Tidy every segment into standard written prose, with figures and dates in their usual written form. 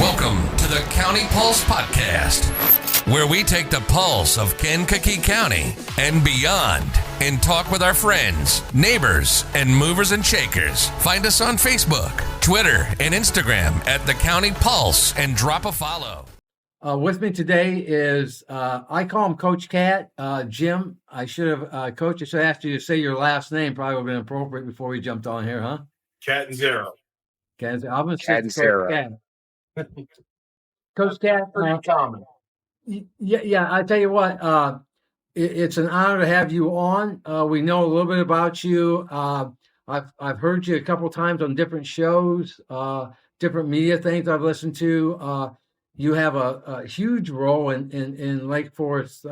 Welcome to the County Pulse Podcast, where we take the pulse of Kankakee County and beyond and talk with our friends, neighbors, and movers and shakers. Find us on Facebook, Twitter, and Instagram at the County Pulse and drop a follow. With me today is, I call him Coach Cat. Jim, I should have, Coach, I should have asked you to say your last name. Probably would have been appropriate before we jumped on here, huh? Catanzaro. I'm going to say Coach Cat. Coach Cat. Pretty common. Yeah, I tell you what, it's an honor to have you on. We know a little bit about you. I've heard you a couple times on different shows, different media things I've listened to. You have a huge role in Lake Forest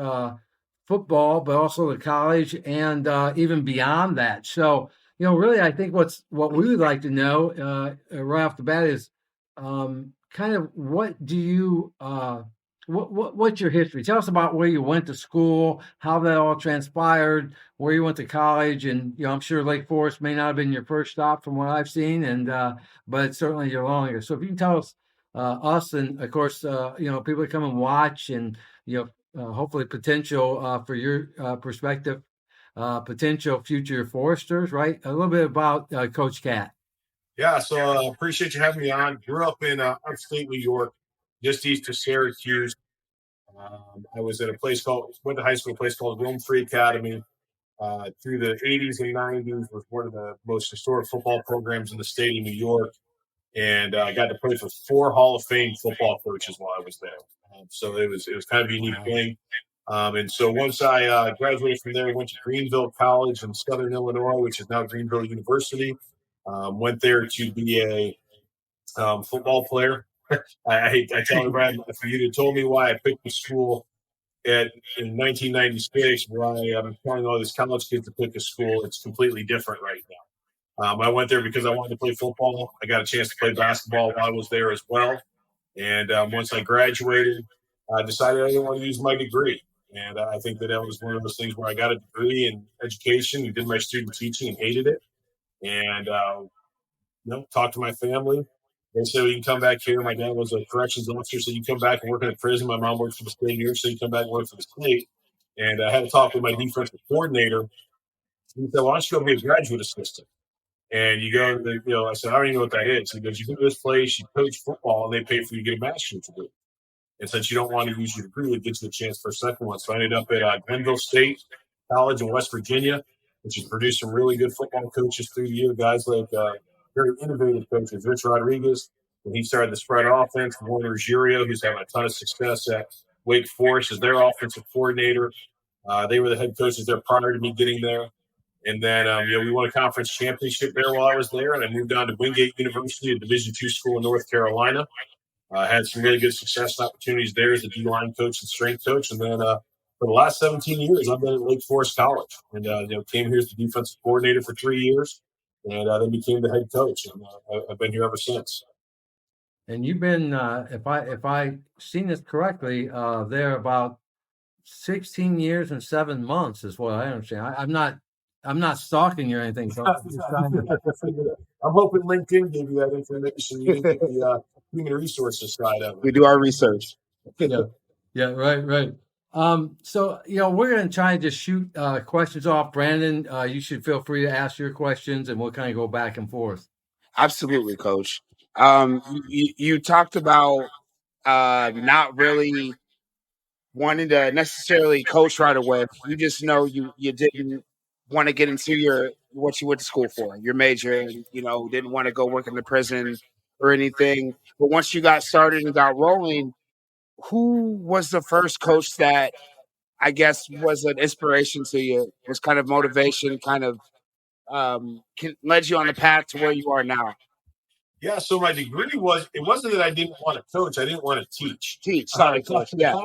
football, but also the college and even beyond that. So, really, I think what we would like to know right off the bat is kind of what do you what's your history? Tell us about where you went to school, how that all transpired, where you went to college, and I'm sure Lake Forest may not have been your first stop from what I've seen, and but it's certainly your longest. So if you can tell us and of course people that come and watch and hopefully potential for your perspective, potential future foresters, right? A little bit about Coach Cat. Yeah, so appreciate you having me on. Grew up in upstate New York, just east of Syracuse. I was at went to high school, a place called 𝗲𝗲 Academy. Through the 80s and 90s, was one of the most historic football programs in the state of New York. And I got to play for 4 Hall of Fame football coaches while I was there. So it was kind of a unique thing. And so once I graduated from there, I went to Greenville College in Southern Illinois, which is now Greenville University. Went there to be a football player. I tell everybody, if you'd have told me why I picked the school in 1996, why I'm telling all these college kids to pick a school, it's completely different right now. I went there because I wanted to play football. I got a chance to play basketball while I was there as well. And once I graduated, I decided I didn't want to use my degree. And I think that was one of those things where I got a degree in education and did my student teaching and hated it. And, talked to my family. They said, you can come back here. My dad was a corrections officer, so you can come back and work in a prison. My mom worked for the state of New York, so you come back and work for the state. And I had to talk with my defensive coordinator. He said, why don't you go be a graduate assistant? And you go, I said, I don't even know what that is. He goes, you go to this place, you coach football, and they pay for you to get a master's degree. And since you don't want to use your degree, it gets you a chance for a second one. So I ended up at Glenville State College in West Virginia, which has produced some really good football coaches through the year, guys like very innovative coaches. Rich Rodriguez, when he started the spread offense, Warner Girio, who's having a ton of success at Wake Forest as their offensive coordinator. They were the head coaches there prior to me getting there. And then, we won a conference championship there while I was there. And I moved on to Wingate University, a Division II school in North Carolina. Had some really good success and opportunities there as a D-line coach and strength coach. And then for the last 17 years, I've been at Lake Forest College. And, came here as the defensive coordinator for 3 years. And then became the head coach. And I've been here ever since. And you've been, if I seen this correctly, there about 16 years and 7 months is what I understand. I'm not stalking you or anything. So I'm hoping LinkedIn gave you that information. You didn't get the human resources side of it. We do our research. Yeah, right. So, we're going to try and just shoot questions off. Brandon, you should feel free to ask your questions and we'll kind of go back and forth. Absolutely, Coach. You talked about not really wanting to necessarily coach right away. You just know you didn't want to get into what you went to school for, your major, and, didn't want to go work in the prison or anything. But once you got started and got rolling, who was the first coach that I guess was an inspiration to you, was kind of motivation, kind of led you on the path to where you are now? Yeah, so my degree it wasn't that I didn't want to coach, I didn't want to teach. Sorry, Coach. Yeah.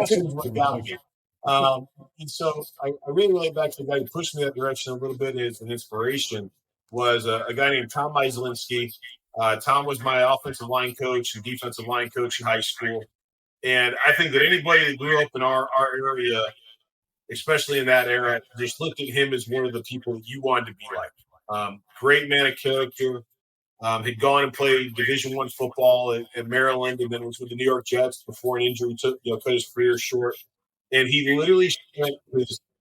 And so I really relate back to the guy who pushed me that direction a little bit as an inspiration was a guy named 𝗲𝗄𝗎 𝗖𝗁. Tom was my offensive line coach and defensive line coach in high school. And I think that anybody that grew up in our area, especially in that era, just looked at him as one of the people you wanted to be like. Great man of character, had gone and played Division I football at Maryland, and then was with the New York Jets before an injury cut his career short. And he literally spent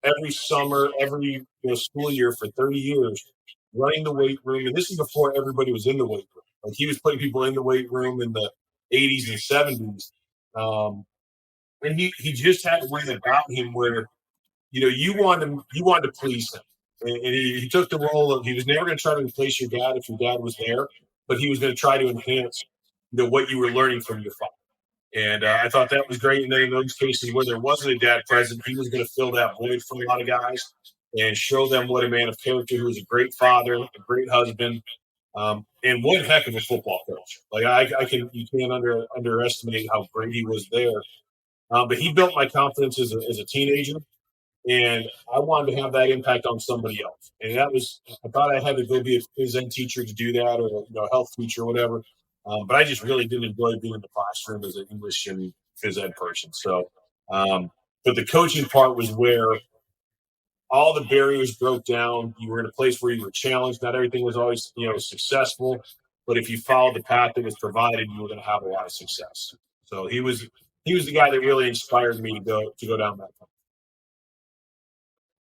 every summer, every school year for 30 years running the weight room. And this is before everybody was in the weight room. Like, he was putting people in the weight room in the 80s and 70s. And he just had a way about him where, you wanted to please him. And he took the role of, he was never going to try to replace your dad if your dad was there, but he was going to try to enhance what you were learning from your father. And I thought that was great. And then in those cases where there wasn't a dad present, he was going to fill that void for a lot of guys and show them what a man of character, who was a great father, a great husband, and one heck of a football coach. Like, you can't underestimate how great he was there. But he built my confidence as a teenager, and I wanted to have that impact on somebody else. And I thought I had to go be a phys ed teacher to do that, or a health teacher or whatever. But I just really didn't enjoy being in the classroom as an English and phys ed person. So, but the coaching part was where all the barriers broke down. You were in a place where you were challenged. Not everything was always, successful, but if you followed the path that was provided, you were going to have a lot of success. So he was the guy that really inspired me to go down that path.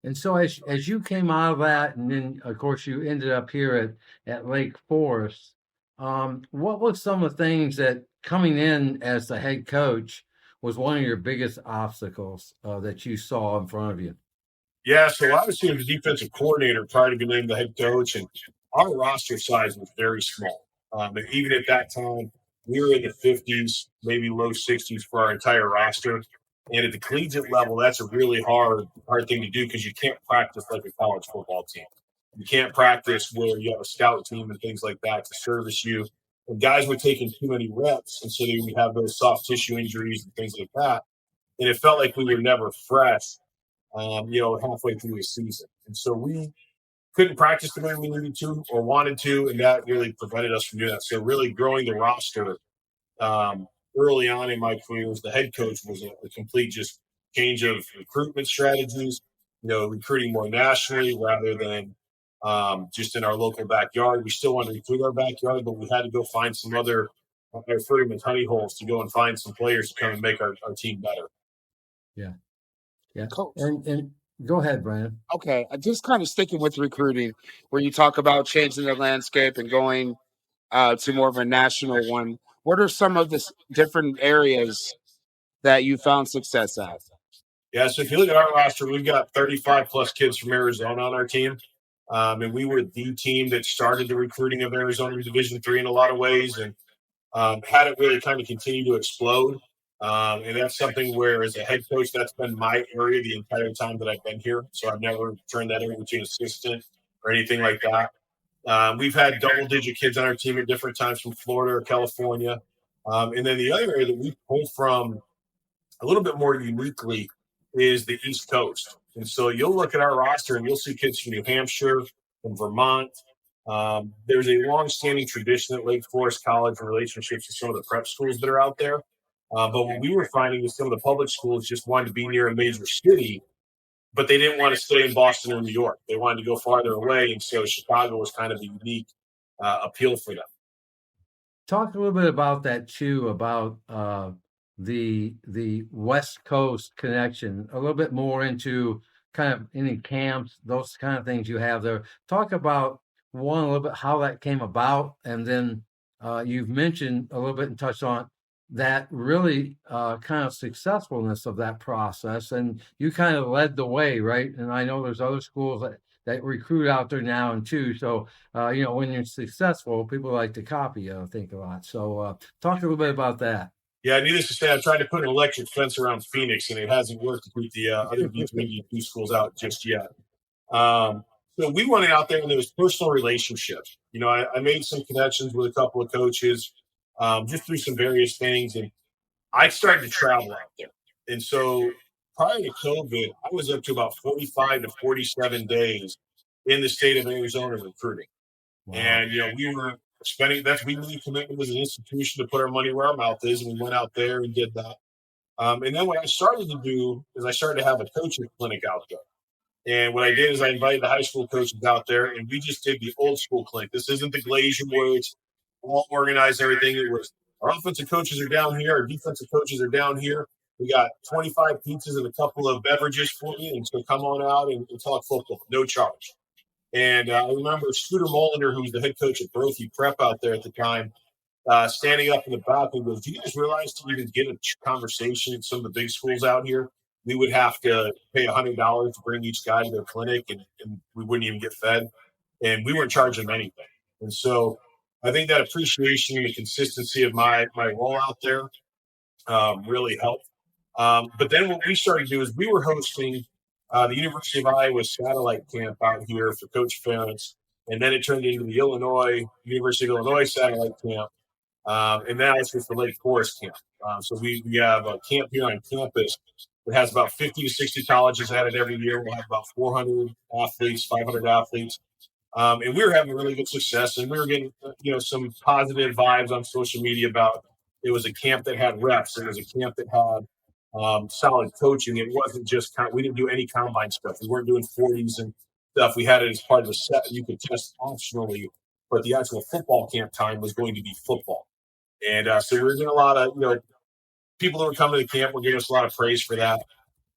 And so as you came out of that, and then of course you ended up here at Lake Forest, what was some of the things that coming in as the head coach was one of your biggest obstacles that you saw in front of you? Yeah, so I was the defensive coordinator prior to being named the head coach, and our roster size was very small. And even at that time, we were in the 50s, maybe low 60s for our entire roster. And at the collegiate level, that's a really hard thing to do, because you can't practice like a college football team. You can't practice where you have a scout team and things like that to service you. And guys were taking too many reps, and so they would have those soft tissue injuries and things like that. And it felt like we were never fresh, halfway through the season. And so we couldn't practice the way we needed to or wanted to, and that really prevented us from doing that. So really growing the roster early on in my career as the head coach was a complete just change of recruitment strategies, recruiting more nationally rather than just in our local backyard. We still wanted to recruit our backyard, but we had to go find some other, I refer to them as honey holes, to go and find some players to come and make our team better. Yeah. Yeah. Coach. And go ahead, Brandon. Okay. Just kind of sticking with recruiting, where you talk about changing the landscape and going to more of a national one. What are some of the different areas that you found success at? Yeah, so if you look at our roster, we've got 35 plus kids from Arizona on our team. And we were the team that started the recruiting of Arizona Division III in a lot of ways, and had it really kind of continue to explode. And that's something where, as a head coach, that's been my area the entire time that I've been here. So I've never turned that over to an assistant or anything like that. We've had double-digit kids on our team at different times from Florida or California. And then the other area that we pull from a little bit more uniquely is the East Coast. And so you'll look at our roster and you'll see kids from New Hampshire, from Vermont. There's a long-standing tradition at Lake Forest College in relationships with some of the prep schools that are out there. But what we were finding is some of the public schools just wanted to be near a major city, but they didn't want to stay in Boston or New York. They wanted to go farther away, and so Chicago was kind of a unique appeal for them. Talk a little bit about that too, about the West Coast connection, a little bit more into kind of any camps, those kind of things you have there. Talk about a little bit how that came about, and then you've mentioned a little bit and touched on that really kind of successfulness of that process, and you kind of led the way, right? And I know there's other schools that recruit out there now and too. So when you're successful, people like to copy you, I think, a lot. So talk a little bit about that. Yeah, needless to say, I tried to put an electric fence around Phoenix, and it hasn't worked to keep the other D3 D2 schools out just yet. So we went out there, and there was personal relationships. I made some connections with a couple of coaches just through some various things, and I started to travel out there. And so prior to COVID, I was up to about 45 to 47 days in the state of Arizona recruiting. Wow. And, we were we made a commitment as an institution to put our money where our mouth is, and we went out there and did that. And then what I started to do is I started to have a coaching clinic out there. And what I did is I invited the high school coaches out there, and we just did the old school clinic. This isn't the Glazier where it's all organized, everything. It was our offensive coaches are down here, our defensive coaches are down here. We got 25 pizzas and a couple of beverages for you, and so come on out and talk football, no charge. And I remember Scooter Molinder, who was the head coach at 𝗲𝗄 Prep out there at the time, standing up in the back and goes, "Do you guys realize to even get a conversation at some of the big schools out here, we would have to pay $100 to bring each guy to their clinic, and we wouldn't even get fed, and we weren't charging them anything." And so I think that appreciation and the consistency of my role out there really helped. But then what we started to do is we were hosting the University of Iowa satellite camp out here for Coach Ferentz, and then it turned into the University of Illinois satellite camp, and now it's with the Lake Forest camp. So we have a camp here on campus that has about 50 to 60 colleges at it every year. We'll have about 400 athletes, 500 athletes. And we were having really good success, and we were getting, some positive vibes on social media about it was a camp that had reps. It was a camp that had solid coaching. It wasn't just we didn't do any combine stuff. We weren't doing 40s and stuff. We had it as part of a set. You could test optionally, but the actual football camp time was going to be football. And so we were getting a lot of, people that were coming to the camp were giving us a lot of praise for that.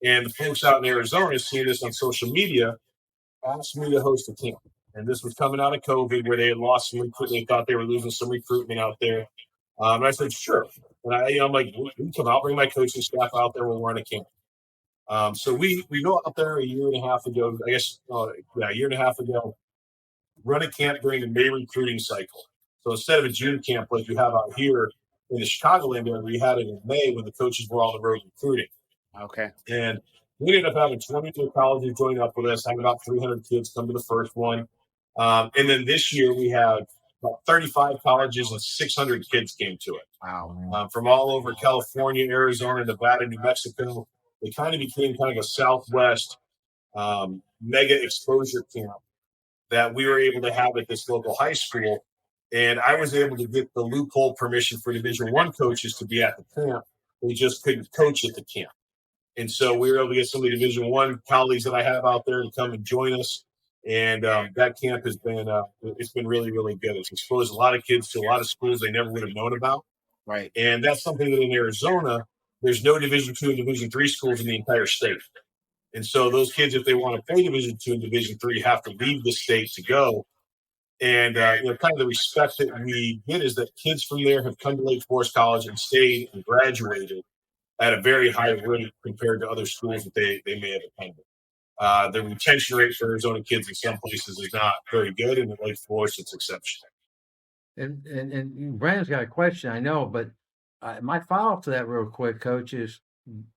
And the folks out in Arizona seeing this on social media asked me to host a camp. And this was coming out of COVID, where they had lost some recruitment. They thought they were losing some recruitment out there. And I said, sure. And I'm like, we can come out, bring my coaching staff out there when we're on a camp. So we go out there a year and a half ago, a year and a half ago, run a camp during the May recruiting cycle. So instead of a June camp like you have out here in the Chicagoland area, we had it in May when the coaches were on the road recruiting. Okay. And we ended up having 22 colleges join up with us, having about 300 kids come to the first one. And then this year we have about 35 colleges and 600 kids came to it. Wow. From all over California, Arizona, Nevada, New Mexico. They kind of became kind of a Southwest mega exposure camp that we were able to have at this local high school. And I was able to get the loophole permission for Division I coaches to be at the camp. They just couldn't coach at the camp. And so we were able to get some of the Division I colleagues that I have out there to come and join us. And that camp has been it's been really, really good. It's exposed a lot of kids to a lot of schools they never would have known about. Right. And that's something that in Arizona, there's no Division II and Division III schools in the entire state. And so those kids, if they want to play Division II and Division III, have to leave the state to go. And kind of the respect that we get is that kids from there have come to Lake Forest College and stayed and graduated at a very high rate compared to other schools that they may have attended. The retention rate for Arizona kids in some places is not very good, and at Lake Forest, it's exceptional. And Brandon's got a question, I know, but my follow-up to that real quick, Coach, is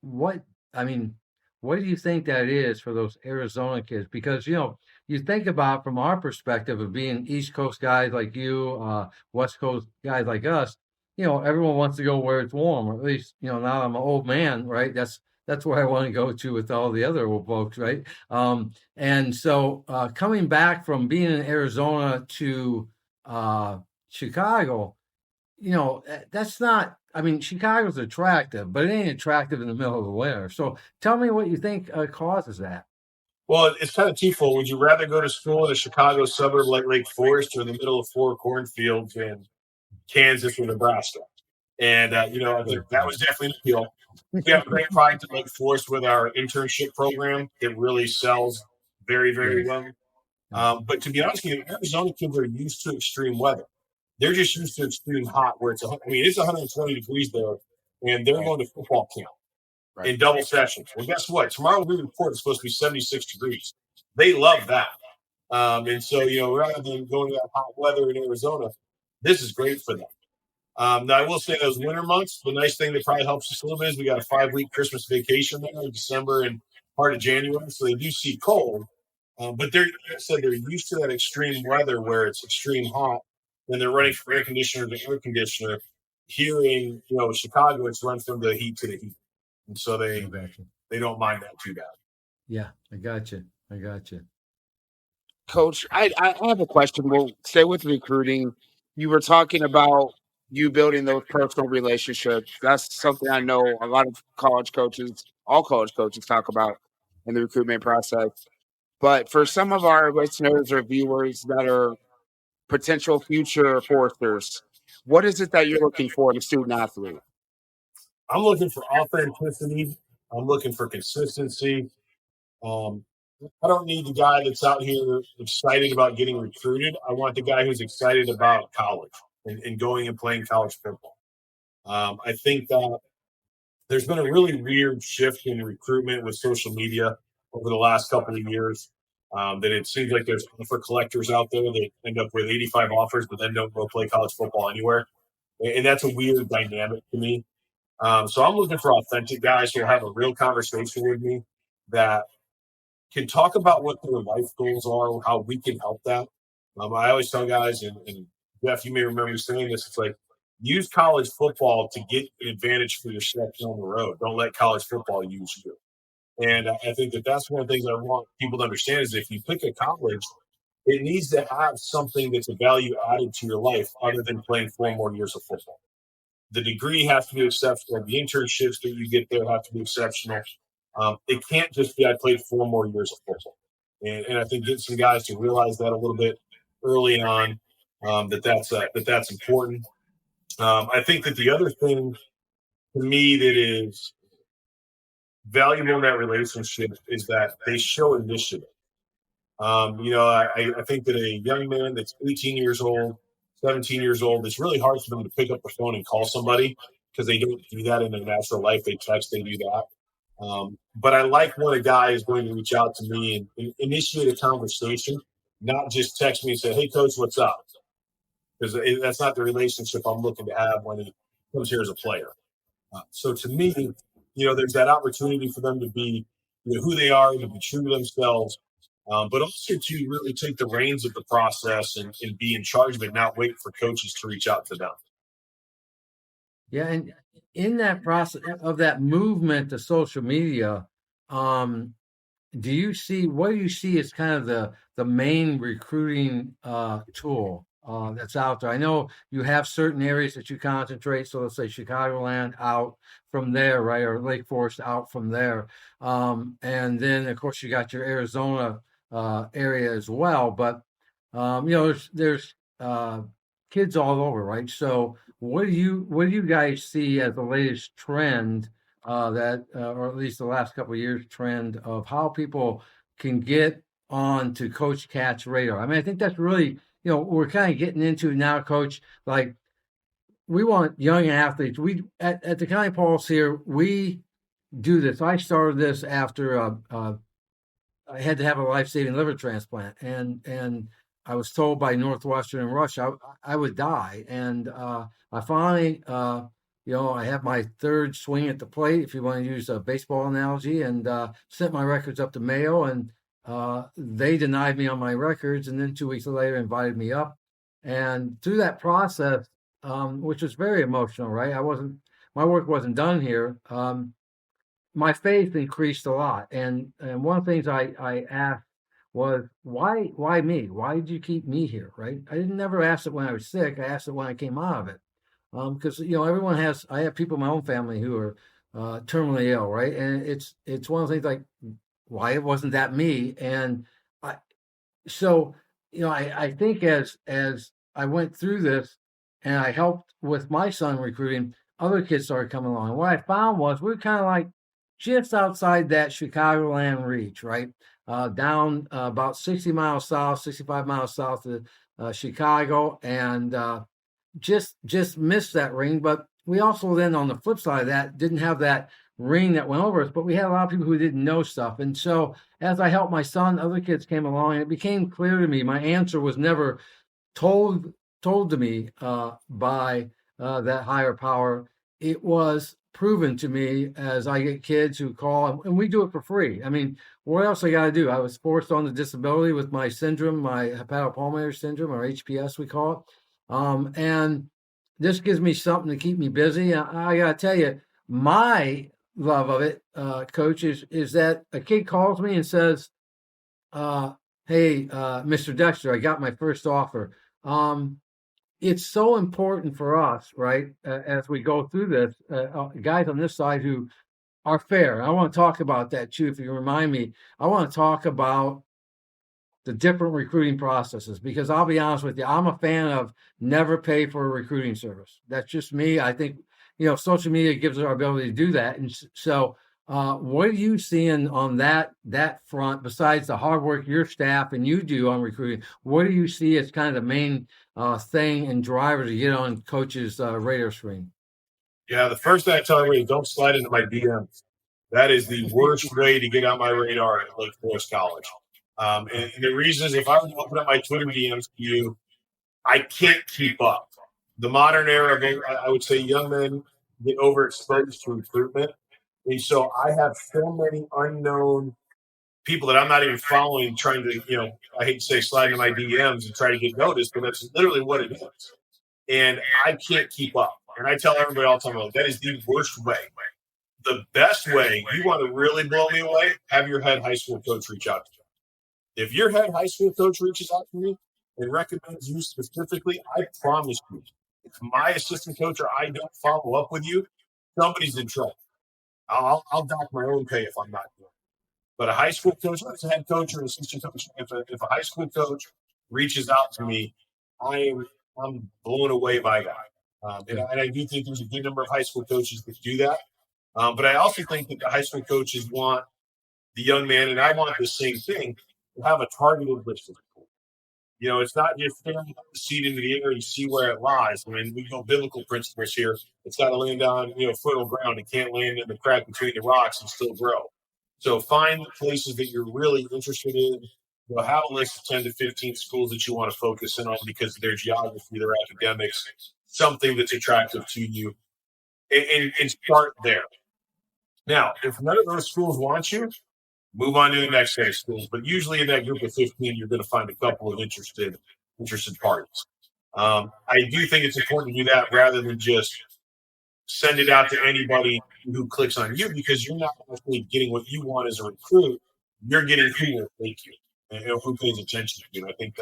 what do you think that is for those Arizona kids? Because, you think about from our perspective of being East Coast guys like you, West Coast guys like us, everyone wants to go where it's warm, or at least, now I'm an old man, right? That's where I want to go to with all the other old folks, right? And so coming back from being in Arizona to Chicago, that's not, Chicago's attractive, but it ain't attractive in the middle of the winter. So tell me what you think causes that. Well, it's kind of twofold. Would you rather go to school in a Chicago suburb like Lake Forest or in the middle of 4 cornfields in Kansas or Nebraska? And, I think that was definitely an appeal. We have a great product at Lake Forest with our internship program. It really sells very, very well. But to be honest with you, Arizona kids are used to extreme weather. They're just used to extreme hot, where it's 120 degrees there, and they're going to football camp in double sessions. Well, guess what? Tomorrow we report it's supposed to be 76 degrees. They love that. And so, rather than going to that hot weather in Arizona, this is great for them. Now, I will say those winter months, the nice thing that probably helps us a little bit is we got a 5-week Christmas vacation there in December and part of January. So they do see cold, but they're used to that extreme weather where it's extreme hot, and they're running from air conditioner to air conditioner. Here in Chicago, it's run from the heat to the heat. And so they don't mind that too bad. Yeah, I got you. Coach, I have a question. We'll stay with recruiting. You were talking about you building those personal relationships. That's something I know a lot of all college coaches talk about in the recruitment process. But for some of our listeners or viewers that are potential future foresters, What is it that you're looking for in a student athlete? I'm looking for authenticity. I'm looking for consistency. Um, I don't need the guy that's out here excited about getting recruited. I want the guy who's excited about college and going and playing college football. I think that there's been a really weird shift in recruitment with social media over the last couple of years. That it seems like there's offer collectors out there that end up with 85 offers, but then don't go play college football anywhere. And that's a weird dynamic to me. So I'm looking for authentic guys who will have a real conversation with me that can talk about what their life goals are, how we can help that. I always tell guys, and Jeff, you may remember saying this, it's like, use college football to get an advantage for yourself down the road. Don't let college football use you. And I think that that's one of the things I want people to understand is if you pick a college, it needs to have something that's a value added to your life other than playing 4 more years of football. The degree has to be exceptional. The internships that you get there have to be exceptional. It can't just be I played 4 more years of football. And I think getting some guys to realize that a little bit early on, that's important. I think that the other thing to me that is valuable in that relationship is that they show initiative. I think that a young man that's 18 years old, 17 years old, it's really hard for them to pick up the phone and call somebody because they don't do that in their natural life. They text, they do that. But I like when a guy is going to reach out to me and initiate a conversation, not just text me and say, "Hey, coach, what's up?" Because that's not the relationship I'm looking to have when he comes here as a player. So to me, there's that opportunity for them to be who they are, to be true to themselves, but also to really take the reins of the process and be in charge of it, not wait for coaches to reach out to them. Yeah, and in that process of that movement to social media, what do you see as kind of the main recruiting tool that's out there? I know you have certain areas that you concentrate. So let's say Chicagoland out from there, right, or Lake Forest out from there, and then of course you got your Arizona area as well. But there's kids all over, right? So what do you guys see as the latest trend or at least the last couple of years trend of how people can get on to Coach Cat's radar? I mean, I think that's really, we're kind of getting into now, Coach, like we want young athletes. We at the County Pulse here, we do this. I started this after I had to have a life-saving liver transplant, and I was told by Northwestern and Rush I would die, and I finally, I have my 3rd swing at the plate, if you want to use a baseball analogy, and sent my records up to Mayo, and they denied me on my records, and then 2 weeks later invited me up, and through that process, which was very emotional, right? My work wasn't done here. My faith increased a lot. And one of the things I asked was, why me? Why did you keep me here, right? I didn't never ask it when I was sick. I asked it when I came out of it. Because, I have people in my own family who are terminally ill, right? And it's one of the things like, why it wasn't that me? And I think as I went through this and I helped with my son recruiting, other kids started coming along. And what I found was we were kind of like just outside that Chicagoland reach, right? Down about 60 miles south, 65 miles south of Chicago, and just missed that ring. But we also then, on the flip side of that, didn't have that ring that went over us, but we had a lot of people who didn't know stuff. And so as I helped my son, other kids came along, and it became clear to me my answer was never told to me by that higher power. It was proven to me as I get kids who call, and we do it for free. I mean, what else I got to do? I was forced on the disability with my syndrome, my hepatopulmonary syndrome, or HPS, we call it. And this gives me something to keep me busy. I got to tell you, my love of it, Coach, is that a kid calls me and says, "Hey, Mr. Dexter, I got my first offer." It's so important for us, right, as we go through this, guys on this side who are fair. I want to talk about that too. If you remind me, I want to talk about the different recruiting processes, because I'll be honest with you, I'm a fan of never pay for a recruiting service. That's just me. I think, social media gives us our ability to do that. And so what are you seeing on that front, besides the hard work your staff and you do on recruiting? What do you see as kind of the main thing and driver to get on coaches' radar screen? Yeah, the first thing I tell everybody, don't slide into my DMs. That is the worst way to get on my radar at Lake Forest College. And the reason is, if I would open up my Twitter DMs to you, I can't keep up. The modern era of, I would say, young men get overexposed to recruitment. And so I have so many unknown people that I'm not even following trying to, I hate to say slide into my DMs and try to get noticed, but that's literally what it is. And I can't keep up. And I tell everybody all the time, that is the worst way. The best way, you want to really blow me away, have your head high school coach reach out to you. If your head high school coach reaches out to me and recommends you specifically, I promise you, if my assistant coach or I don't follow up with you, somebody's in trouble. I'll dock my own pay if I'm not doing it. But a high school coach, as a head coach or assistant coach, if a high school coach reaches out to me, I'm blown away by that. And I do think there's a good number of high school coaches that do that. But I also think that the high school coaches want the young man, and I want the same thing, to have a targeted list of people. It's not just staring the seed into the air and see where it lies. I mean, we go biblical principles here. It's got to land on, fertile ground. It can't land in the crack between the rocks and still grow. So find the places that you're really interested in. Have a list of 10 to 15 schools that you want to focus in on because of their geography, their academics, something that's attractive to you, and start there. Now, if none of those schools want you, move on to the next set of schools. But usually in that group of 15, you're going to find a couple of interested parties. I do think it's important to do that rather than just send it out to anybody who clicks on you, because you're not actually getting what you want as a recruit. You're getting who will take you and who pays attention to you. And I think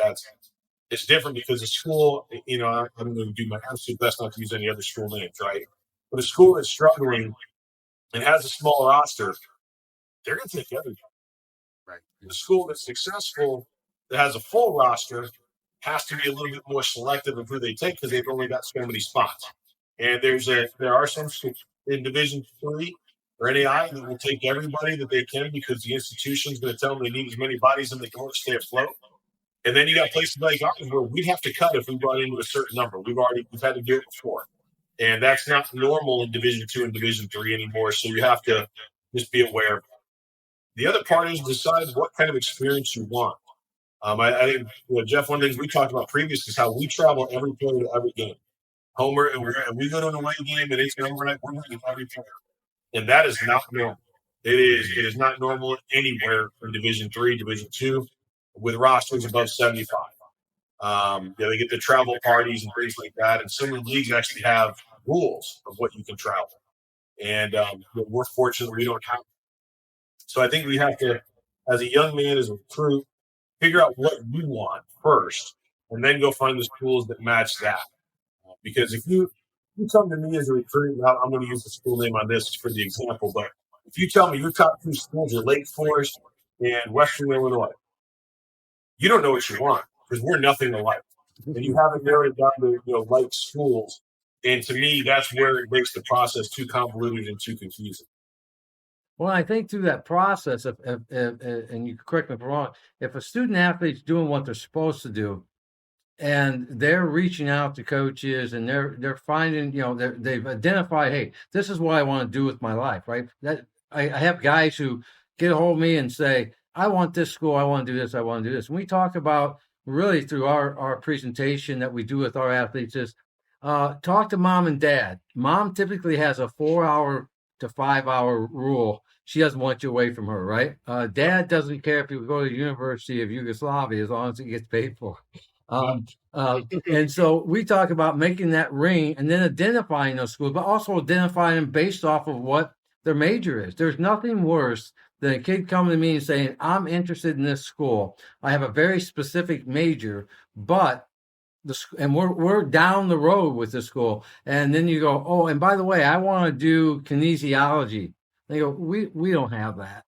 it's different because a school, I'm going to do my absolute best not to use any other school names, right? But a school that's struggling and has a small roster, they're going to take everybody. Right. The school that's successful, that has a full roster, has to be a little bit more selective of who they take because they've only got so many spots. And there are some schools in Division 3 or NAI that will take everybody that they can because the institution's going to tell them they need as many bodies in the door to stay afloat. And then you got places like ours where we'd have to cut if we brought into a certain number. We've had to do it before. And that's not normal in Division 2 and Division 3 anymore. So you have to just be aware of that. The other part is decide what kind of experience you want. I think, Jeff, one of the things we talked about previously is how we travel every player to every game. Homer, and we go to an away game and it's an overnight. We're going to every player. And that is not normal. It is not normal anywhere in Division 3, Division 2, with rosters above 75. They get the travel parties and things like that. And some of the leagues actually have rules of what you can travel. And we're fortunate we don't have. So I think we have to, as a young man, as a recruit, figure out what you want first, and then go find the schools that match that. Because if you come to me as a recruit, I'm going to use the school name on this for the example, but if you tell me your top 2 schools are Lake Forest and Western Illinois, you don't know what you want because we're nothing alike. And you haven't narrowed it down to like schools. And to me, that's where it makes the process too convoluted and too confusing. Well, I think through that process, if and you correct me if I'm wrong, if a student athlete's doing what they're supposed to do, and they're reaching out to coaches, and they're finding, they've identified, hey, this is what I want to do with my life, right? That I have guys who get a hold of me and say, I want this school, I want to do this, I want to do this. And we talk about really through our presentation that we do with our athletes is talk to mom and dad. Mom typically has a 4-hour to 5-hour rule. She doesn't want you away from her, right? Dad doesn't care if you go to the University of Yugoslavia as long as it gets paid for. And so we talk about making that ring and then identifying those schools, but also identifying them based off of what their major is. There's nothing worse than a kid coming to me and saying, I'm interested in this school. I have a very specific major, but and we're down the road with the school. And then you go, oh, and by the way, I want to do kinesiology. They go, we don't have that,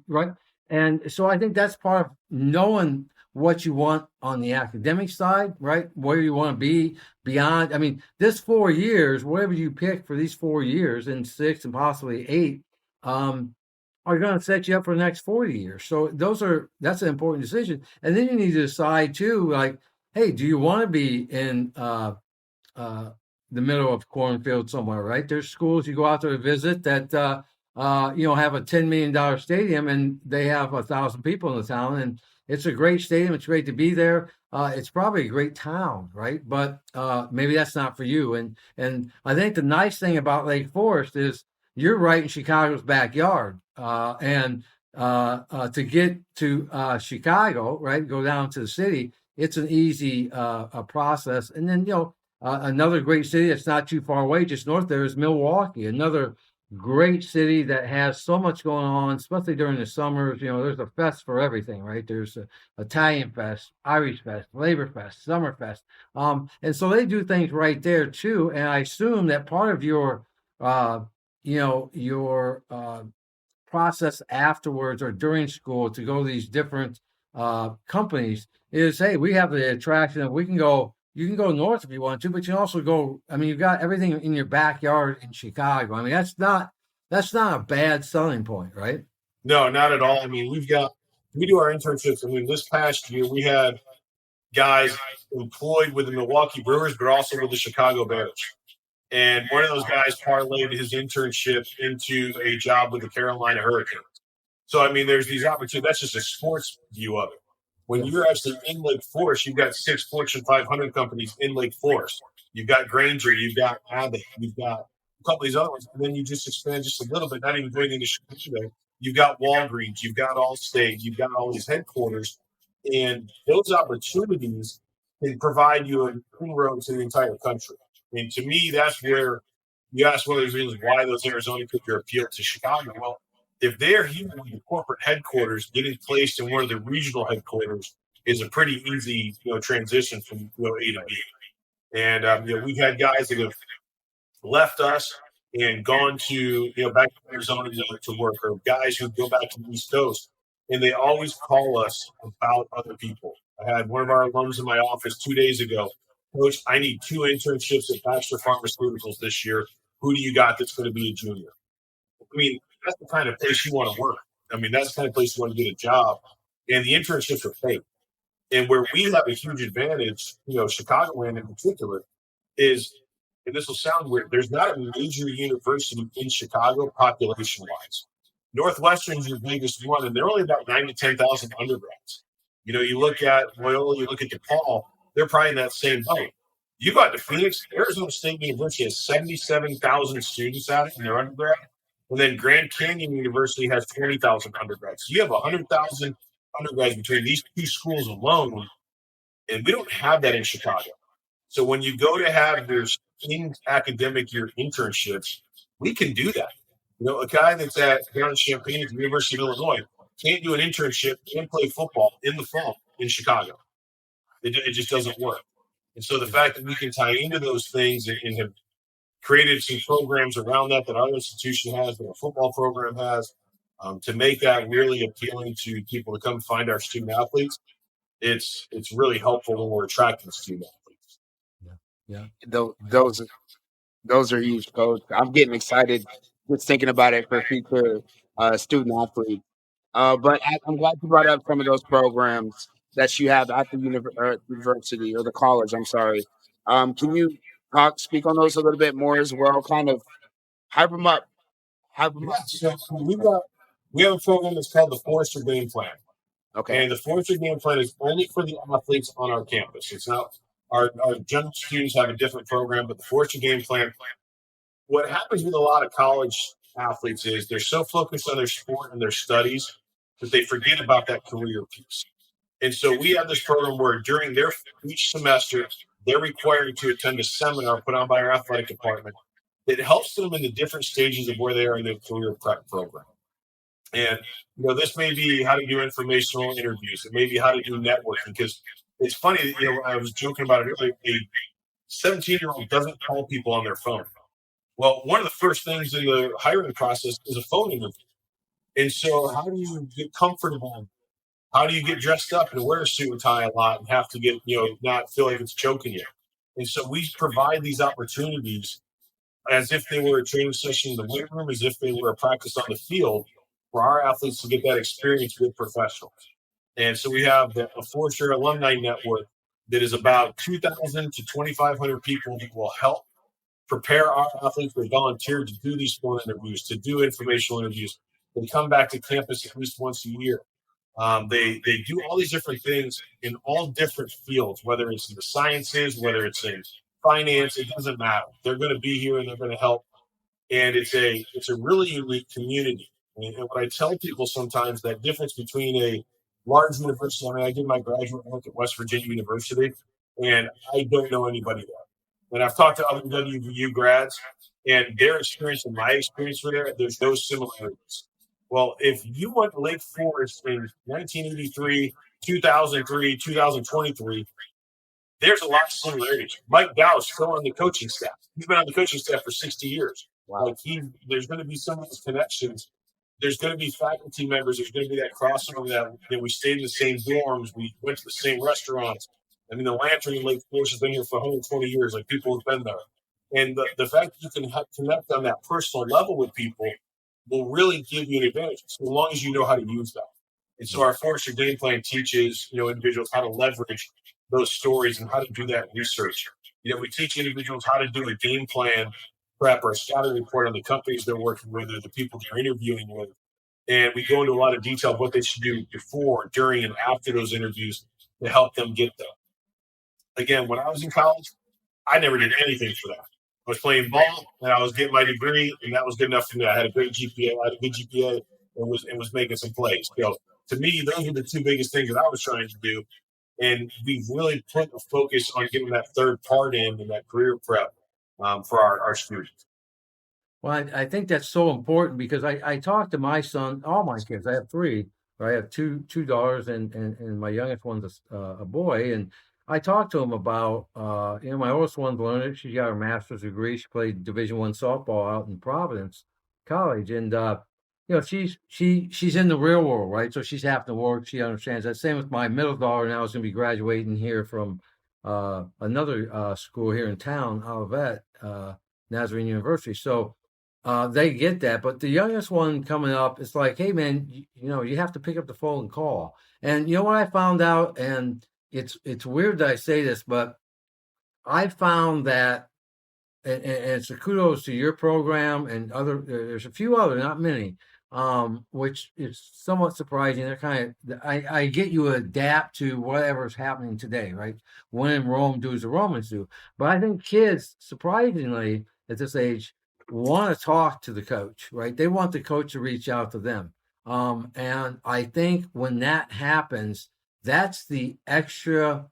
right? And so I think that's part of knowing what you want on the academic side, right? Where you want to be beyond. I mean, this 4 years, whatever you pick for these 4 years, and 6 and possibly 8, are going to set you up for the next 40 years. So that's an important decision. And then you need to decide too, like, hey, do you want to be in the middle of cornfield somewhere, right? There's schools you go out there to visit that have a $10 million stadium and they have 1,000 people in the town, and it's a great stadium. It's great to be there. It's probably a great town, right? But maybe that's not for you. And I think the nice thing about Lake Forest is you're right in Chicago's backyard. And to get to Chicago, right, go down to the city, it's an easy process. And then, another great city that's not too far away, just north there, is Milwaukee, another great city that has so much going on, especially during the summers. There's a fest for everything, right? There's a Italian fest, Irish fest, Labor Fest, Summer Fest. And so they do things right there too. And I assume that part of your process afterwards or during school to go to these different companies is, hey, we have the attraction of you can go north if you want to, but you can also go, you've got everything in your backyard in Chicago. That's not a bad selling point, right? No, not at all. We do our internships. This past year we had guys employed with the Milwaukee Brewers, but also with the Chicago Bears. And one of those guys parlayed his internship into a job with the Carolina Hurricanes. So, there's these opportunities. That's just a sports view of it. When you're actually in Lake Forest, you've got 6 Fortune 500 companies in Lake Forest. You've got Grainger, you've got Abbott, you've got a couple of these other ones. And then you just expand just a little bit, not even going into Chicago. You've got Walgreens, you've got Allstate, you've got all these headquarters. And those opportunities can provide you an inroad to the entire country. And to me, that's where you ask one of the reasons why those Arizona kids are appealed to Chicago. Well, if they're here with the corporate headquarters, getting placed in one of the regional headquarters is a pretty easy, transition from A to B. And we've had guys that have left us and gone to back to Arizona to work, or guys who go back to the East Coast, and they always call us about other people. I had one of our alums in my office 2 days ago. Coach, I need 2 internships at Baxter Pharmaceuticals this year. Who do you got that's going to be a junior? That's the kind of place you want to work. That's the kind of place you want to get a job. And the internships are paid. And where we have a huge advantage, Chicagoland in particular, is, and this will sound weird, there's not a major university in Chicago population-wise. Northwestern's your biggest one, and they're only about 9,000 to 10,000 undergrads. You look at Loyola, you look at DePaul, they're probably in that same boat. You go out to Phoenix, Arizona State University has 77,000 students at it in their undergrad. And then Grand Canyon University has 20,000 undergrads. So you have 100,000 undergrads between these 2 schools alone. And we don't have that in Chicago. So when you go to have your in-academic year internships, we can do that. A guy that's down in Champaign at the University of Illinois can't do an internship and play football in the fall in Chicago. It just doesn't work. And so the fact that we can tie into those things and have created some programs around that our institution has, that our football program has, to make that really appealing to people to come find our student athletes, it's really helpful when we're attracting student athletes. Yeah. Those are huge, Coach. I'm getting excited just thinking about it for future student athletes. But I'm glad you brought up some of those programs that you have at the university or the college. I'm sorry. Can you speak on those a little bit more as well? Kind of hype them up. So we have a program that's called the Forrester Game Plan. Okay. And the Forrester Game Plan is only for the athletes on our campus. It's not our general students have a different program, but the Forrester Game Plan. What happens with a lot of college athletes is they're so focused on their sport and their studies that they forget about that career piece. And so we have this program where during each semester, they're required to attend a seminar put on by our athletic department that helps them in the different stages of where they are in their career prep program. And, this may be how to do informational interviews. It may be how to do networking, because it's funny, I was joking about it earlier. A 17-year-old doesn't call people on their phone. Well, one of the first things in the hiring process is a phone interview. And so how do you get comfortable? How do you get dressed up and wear a suit and tie a lot and have to get, not feel like it's choking you? And so we provide these opportunities as if they were a training session in the weight room, as if they were a practice on the field for our athletes to get that experience with professionals. And so we have a 4-year alumni network that is about 2,000 to 2,500 people that will help prepare our athletes who volunteer to do these phone interviews, to do informational interviews. They come back to campus at least once a year. They do all these different things in all different fields, whether it's in the sciences, whether it's in finance, it doesn't matter. They're going to be here and they're going to help. And it's a really unique community. And what I tell people sometimes, that difference between a large university, I mean, I did my graduate work at West Virginia University, and I don't know anybody there. And I've talked to other WVU grads, and their experience and my experience with there, there's no similarities. Well, if you went to Lake Forest in 1983, 2003, 2023, there's a lot of similarities. Mike Dow's still on the coaching staff. He's been on the coaching staff for 60 years. Wow. Like there's going to be some of those connections. There's going to be faculty members. There's going to be that crossover that we stayed in the same dorms. We went to the same restaurants. I mean, the Lantern in Lake Forest has been here for 120 years. Like, people have been there. And the fact that you can connect on that personal level with people will really give you an advantage, so long as you know how to use that. And so our 4-year game plan teaches, individuals how to leverage those stories and how to do that research. We teach individuals how to do a game plan prep or a scouting report on the companies they're working with or the people they're interviewing with. And we go into a lot of detail of what they should do before, during, and after those interviews to help them get there. Again, when I was in college, I never did anything for that. I was playing ball and I was getting my degree, and that was good enough for me. I had a great GPA. I had a good GPA and was making some plays. So to me, those were the two biggest things that I was trying to do. And we've really put a focus on getting that third part in and that career prep for our students. Well, I think that's so important because I talked to my son, all my kids. I have 3. I have two daughters, and my youngest one's a boy. And I talked to him about, my oldest one's learning. She got her master's degree. She played Division I softball out in Providence College, and she's in the real world, right? So she's having to work. She understands that. Same with my middle daughter. Now is going to be graduating here from another school here in town, Olivet, Nazarene University. So they get that. But the youngest one coming up, it's like, hey man, you have to pick up the phone and call. And you know what I found out, and it's weird that I say this, but I found that, and it's a kudos to your program and there's a few other, not many, which is somewhat surprising. They're kind of, I get you adapt to whatever's happening today, right? When in Rome, do as the Romans do. But I think kids, surprisingly, at this age, want to talk to the coach, right? They want the coach to reach out to them. And I think when that happens, that's the extra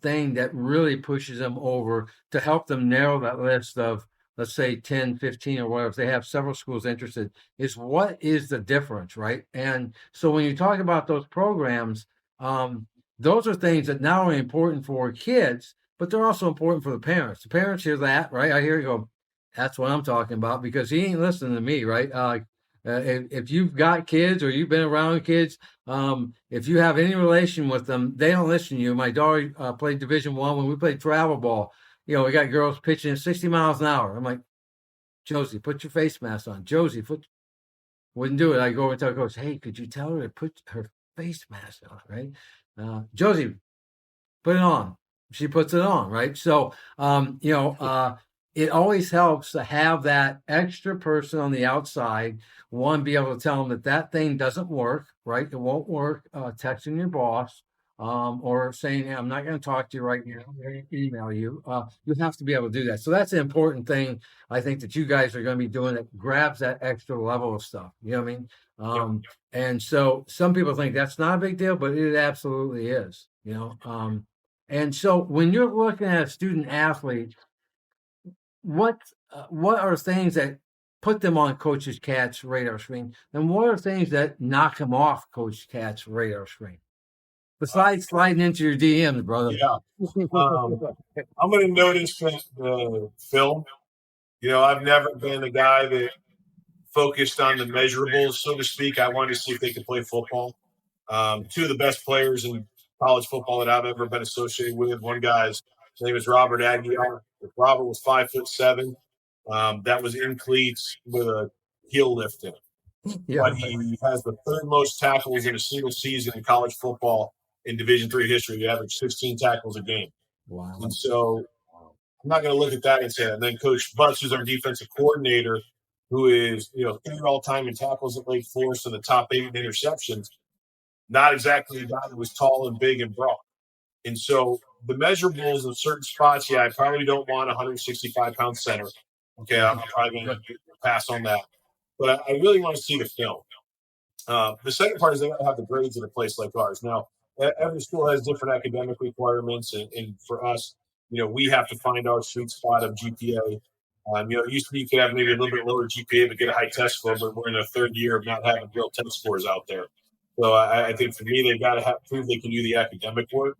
thing that really pushes them over to help them narrow that list of, let's say, 10, 15 or whatever. If they have several schools interested, is what is the difference, right? And so when you talk about those programs, those are things that not only important for kids, but they're also important for the parents. The parents hear that, right? I hear you go, that's what I'm talking about, because he ain't listening to me, right? If you've got kids or you've been around kids, if you have any relation with them, they don't listen to you. My daughter played Division I. When we played travel ball, we got girls pitching at 60 miles an hour. I'm like, Josie, put your face mask on. Josie, wouldn't do it. I go over and tell coach, hey, could you tell her to put her face mask on, right? Josie, put it on. She puts it on, right? So, it always helps to have that extra person on the outside. One, be able to tell them that thing doesn't work, right? It won't work. Texting your boss or saying, hey, I'm not going to talk to you right now. I'm going to email you. You have to be able to do that. So that's an important thing, I think, that you guys are going to be doing, that grabs that extra level of stuff. You know what I mean? And so some people think that's not a big deal, but it absolutely is, and so when you're looking at a student athlete, what are things that put them on Coach Cat's radar screen, and what are things that knock them off Coach Cat's radar screen? Besides sliding into your DMs, brother. Yeah. I'm going to notice the film. I've never been a guy that focused on the measurables, so to speak. I wanted to see if they could play football. Two of the best players in college football that I've ever been associated with. One guy's name is Robert Aguilar. Robert was 5'7". That was in cleats with a heel lift in it. Yeah. But he has the third most tackles in a single season in college football in Division III history. He averaged 16 tackles a game. Wow. And so I'm not going to look at that and say that. And then Coach Butts, who's our defensive coordinator, who is, third all-time in tackles at Lake Forest and the top 8 in interceptions, not exactly a guy that was tall and big and broad. And so the measurables in certain spots, I probably don't want a 165-pound center. Okay, I'm probably going to pass on that. But I really want to see the film. The second part is they got to have the grades in a place like ours. Now, every school has different academic requirements, and for us, we have to find our sweet spot of GPA. It used to be you could have maybe a little bit lower GPA but get a high test score, but we're in the third year of not having real test scores out there. So I think for me, they've got to prove they can do the academic work.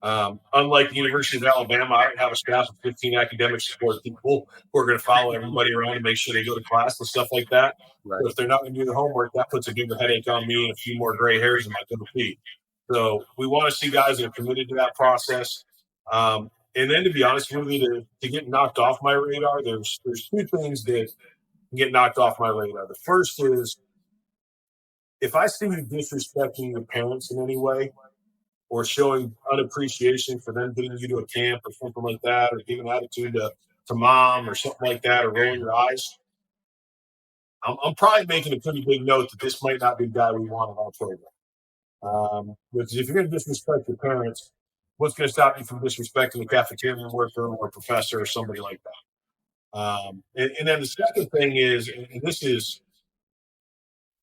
Unlike the University of Alabama, I don't have a staff of 15 academic support people who are going to follow everybody around and make sure they go to class and stuff like that. Right. So if they're not going to do the homework, that puts a bigger headache on me and a few more gray hairs in my feet. So we want to see guys that are committed to that process. And then, to be honest with you, to get knocked off my radar, there's two things that get knocked off my radar. The first is if I see you disrespecting your parents in any way, or showing unappreciation for them getting you to a camp or something like that, or giving attitude to mom or something like that, or rolling your eyes, I'm probably making a pretty big note that this might not be the guy we want in our program. Because if you're going to disrespect your parents, what's going to stop you from disrespecting the cafeteria worker or professor or somebody like that? And then the second thing is, and this is,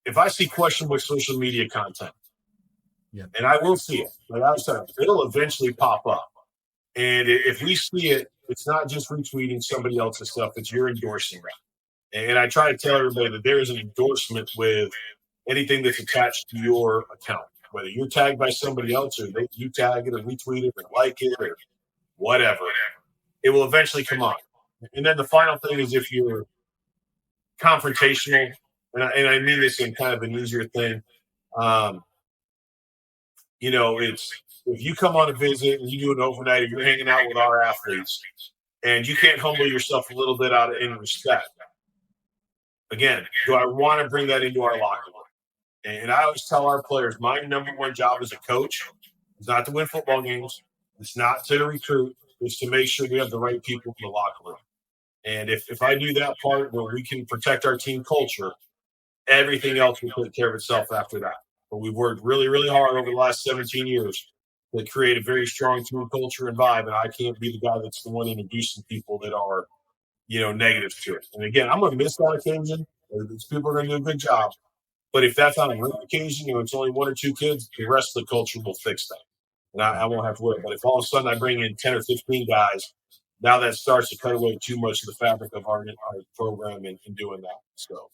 if I see questionable social media content, yeah. And I will see it. Like I was saying, it'll eventually pop up. And if we see it, it's not just retweeting somebody else's stuff, it's you're endorsing that. And I try to tell everybody that there is an endorsement with anything that's attached to your account, whether you're tagged by somebody else or you tag it or retweet it or like it or whatever. It will eventually come on. And then the final thing is if you're confrontational, and I mean this in kind of an easier thing, it's if you come on a visit and you do an overnight, or you're hanging out with our athletes, and you can't humble yourself a little bit out in respect. Again, do I want to bring that into our locker room? And I always tell our players, my number one job as a coach is not to win football games. It's not to recruit. It's to make sure we have the right people in the locker room. And if I do that part where we can protect our team culture, everything else will take care of itself after that. But we've worked really, really hard over the last 17 years to create a very strong team culture and vibe. And I can't be the guy that's the one introducing people that are, negative to it. And again, I'm going to miss that occasion. These people are going to do a good job. But if that's on a rare occasion, it's only one or two kids, the rest of the culture will fix that. And I won't have to worry. But if all of a sudden I bring in 10 or 15 guys, now that starts to cut away too much of the fabric of our program in doing that. So.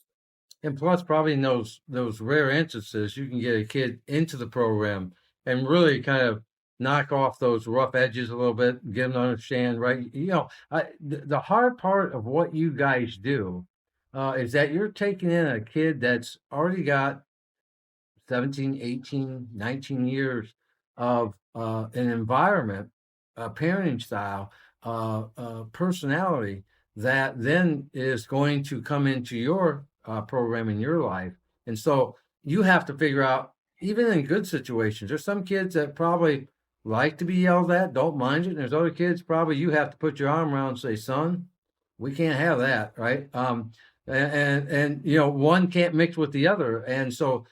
And plus, probably in those rare instances, you can get a kid into the program and really kind of knock off those rough edges a little bit, get them to understand, right? The hard part of what you guys do is that you're taking in a kid that's already got 17, 18, 19 years of an environment, parenting style, personality that then is going to come into your program in your life. And so you have to figure out, even in good situations, there's some kids that probably like to be yelled at, don't mind it. And there's other kids probably you have to put your arm around and say, son, we can't have that, right? And one can't mix with the other. And so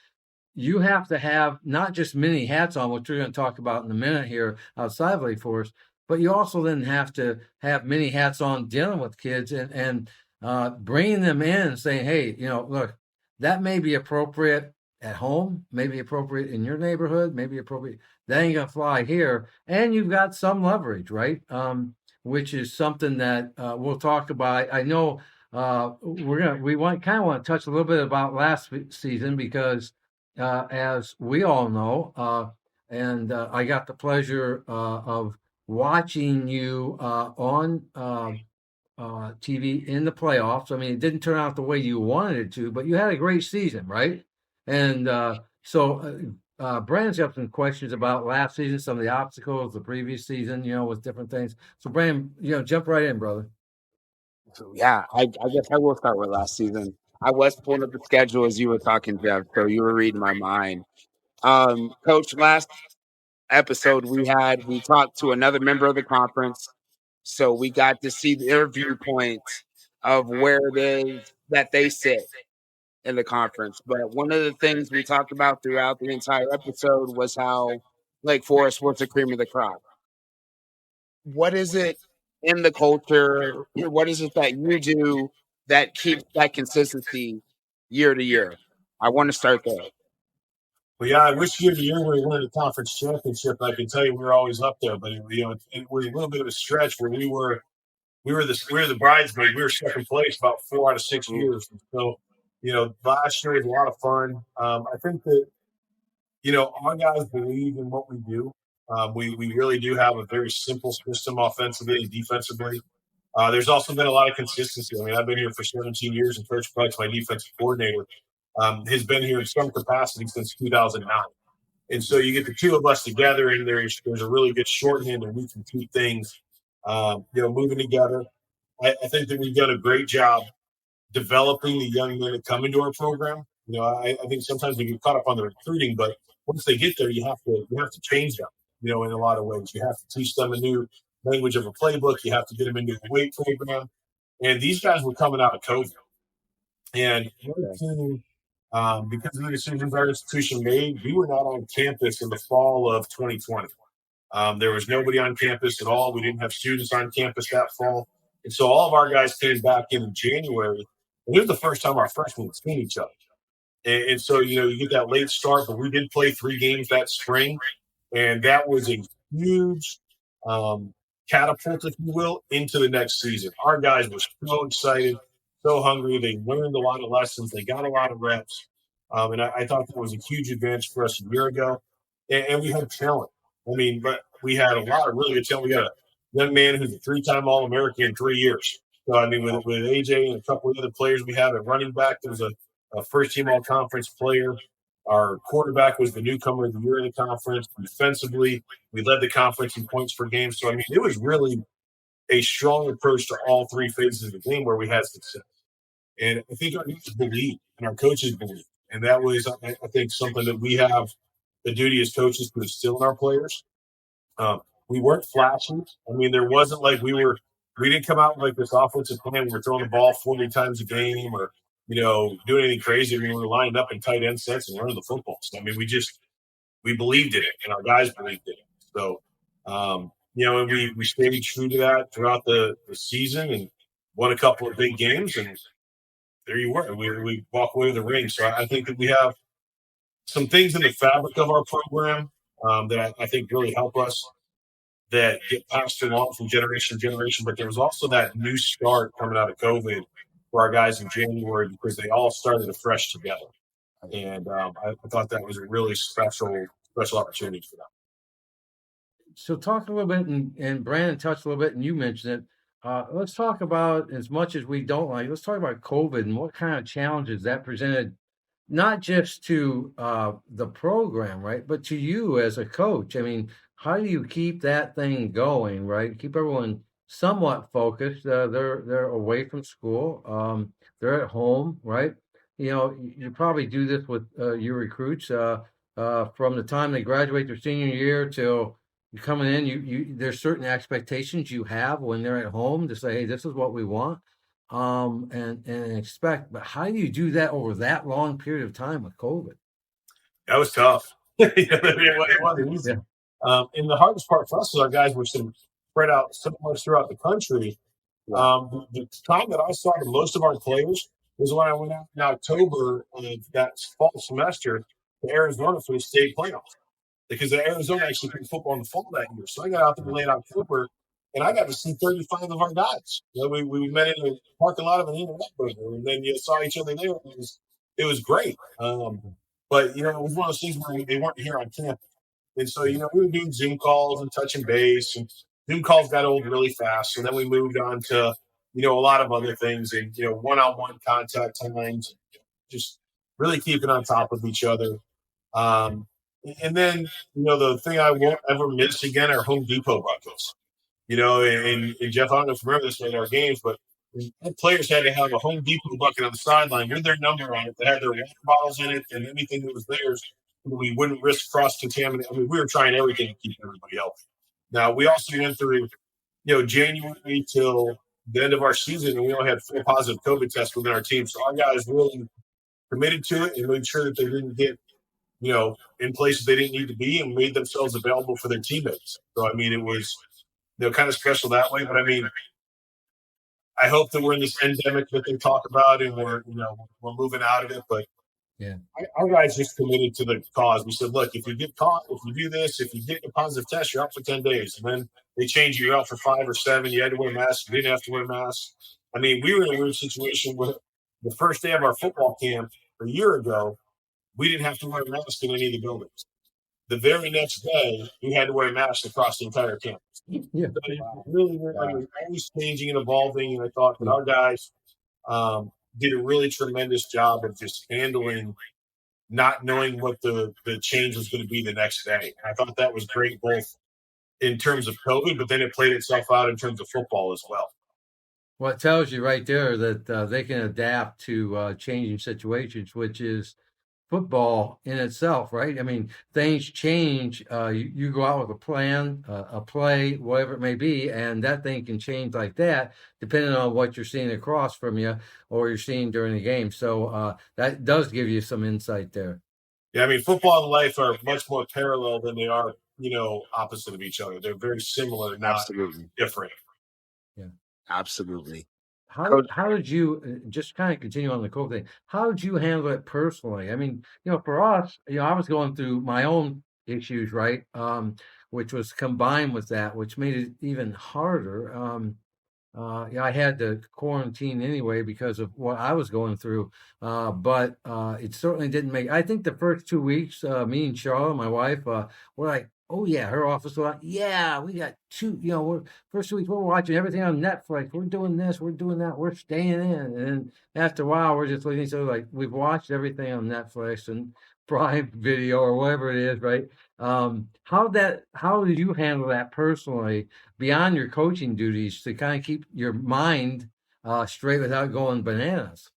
you have to have not just many hats on, which we're going to talk about in a minute here outside of Lake Forest, but you also then have to have many hats on dealing with kids and bringing them in and saying, hey, look, that may be appropriate at home, may be appropriate in your neighborhood, maybe appropriate. That ain't gonna fly here. And you've got some leverage, right? Which is something that we'll talk about. I know we want to touch a little bit about last season because as we all know, and I got the pleasure of watching you on TV in the playoffs. I mean, it didn't turn out the way you wanted it to, but you had a great season, right? And Brandon's got some questions about last season, some of the obstacles, the previous season, with different things. So, Brandon, jump right in, brother. So, yeah, I guess I will start with last season. I was pulling up the schedule as you were talking, Jeff, so you were reading my mind. Coach, last episode we talked to another member of the conference, so we got to see their viewpoint of where it is that they sit in the conference. But one of the things we talked about throughout the entire episode was how Lake Forest was the cream of the crop. What is it in the culture? What is it that you do that keeps that consistency year to year? I want to start there. Well, yeah, I wish year to year we won the conference championship. I can tell you we were always up there, but it was a little bit of a stretch where we were the bridesmaid. We were second place about 4 out of 6 years. And so, last year was a lot of fun. I think that our guys believe in what we do. We really do have a very simple system offensively and defensively. There's also been a lot of consistency. I mean, I've been here for 17 years, and Coach Price, my defensive coordinator, has been here in some capacity since 2009. And so you get the two of us together, and there's a really good shorthand, and we can keep things, moving together. I think that we've done a great job developing the young men that come into our program. I think sometimes we get caught up on the recruiting, but once they get there, you have to change them. In a lot of ways, you have to teach them a new language of a playbook. You have to get them into the weight program. And these guys were coming out of COVID, and because of the decisions our institution made, we were not on campus in the fall of 2020. There was nobody on campus at all. We didn't have students on campus that fall. And so all of our guys came back in January. And it was the first time our freshmen had seen each other. And so, you get that late start, but we did play 3 games that spring. And that was a huge catapult, if you will, into the next season. Our guys were so excited, so hungry. They learned a lot of lessons. They got a lot of reps. And I thought that was a huge advance for us a year ago. And we had talent. But we had a lot of really good talent. We got a young man who's a 3-time All-American in 3 years. So, with AJ and a couple of other players we have at running back, there was a first-team all-conference player. Our quarterback was the newcomer of the year in the conference. Defensively, we led the conference in points per game. So, it was really a strong approach to all 3 phases of the game where we had success. And I think our coaches believe, and our coaches believe. And that was, I think, something that we have the duty as coaches to instill in our players. We weren't flashy. There wasn't like we didn't come out like this offensive plan. We were throwing the ball 40 times a game or, doing anything crazy. We were lined up in tight end sets and running the football. So, we believed in it, and our guys believed in it. So, and we stayed true to that throughout the season and won a couple of big games. And there you were. We walk away with the ring. So I think that we have some things in the fabric of our program that I think really help us that get passed along from generation to generation. But there was also that new start coming out of COVID for our guys in January because they all started afresh together. And I thought that was a really special opportunity for them. So talk a little bit, and Brandon touched a little bit, and you mentioned it. Let's talk about, as much as we don't like, let's talk about COVID and what kind of challenges that presented, not just to the program, right, but to you as a coach. How do you keep that thing going, right? Keep everyone somewhat focused. They're away from school. They're at home, right? You probably do this with your recruits from the time they graduate their senior year till you're coming in. There's certain expectations you have when they're at home to say, hey, this is what we want, and expect. But how do you do that over that long period of time with COVID? That was tough. It wasn't easy. Yeah. And the hardest part for us is our guys were spread out so much throughout the country. The time that I saw the most of our players was when I went out in October of that fall semester to Arizona for the state playoffs. Because Arizona actually played football in the fall that year. So I got out there in late October, and I got to see 35 of our guys. We met in the parking lot of an internet burger, and then you saw each other there. It was great. But, it was one of those things where they weren't here on campus. And so, we were doing Zoom calls and touching base. And Zoom calls got old really fast. So then we moved on to, a lot of other things, and one-on-one contact times, just really keeping on top of each other. And then the thing I won't ever miss again are Home Depot buckets. And Jeff, I don't know if you remember this in our games, but players had to have a Home Depot bucket on the sideline with their number on it. They had their water bottles in it and anything that was theirs. We wouldn't risk cross-contamination. I mean, we were trying everything to keep everybody healthy. Now, we also went through, January till the end of our season, and we only had 4 positive COVID tests within our team. So our guys really committed to it and made sure that they didn't get, in places they didn't need to be, and made themselves available for their teammates. So, I mean, it was, kind of special that way. But, I mean, I hope that we're in this endemic that they talk about, and we're moving out of it. But yeah, our guys just committed to the cause. We said, look, if you get caught, if you do this, if you get a positive test, you're out for 10 days. And then they change you out for 5 or 7. You had to wear a mask. You didn't have to wear a mask. I mean, we were in a weird situation where the first day of our football camp a year ago, we didn't have to wear a mask in any of the buildings. The very next day, we had to wear a mask across the entire campus. yeah. So really, always changing and evolving. And I thought that our guys did a really tremendous job of just handling not knowing what the change was going to be the next day. I thought that was great, both in terms of COVID, but then it played itself out in terms of football as well. Well, it tells you right there that they can adapt to changing situations, which is football in itself, right? I mean, things change. You go out with a plan, a play, whatever it may be, and that thing can change like that, depending on what you're seeing across from you or you're seeing during the game. So that does give you some insight there. Yeah, I mean, football and life are much more parallel than they are, opposite of each other. They're very similar, not Absolutely. different. Yeah, Absolutely. How did you just kind of continue on the cool thing? How did you handle it personally? I mean, for us, I was going through my own issues, right? Which was combined with that, which made it even harder. I had to quarantine anyway because of what I was going through. But it certainly didn't make. I think the first 2 weeks, me and Charlotte, my wife, were like, oh yeah, her office was like, yeah, we got 2. We're first 2 weeks, we're watching everything on Netflix. We're doing this, we're doing that, we're staying in. And then after a while, we're just looking at each other like we've watched everything on Netflix and Prime Video or whatever it is, right? How did you handle that personally beyond your coaching duties to kind of keep your mind straight without going bananas?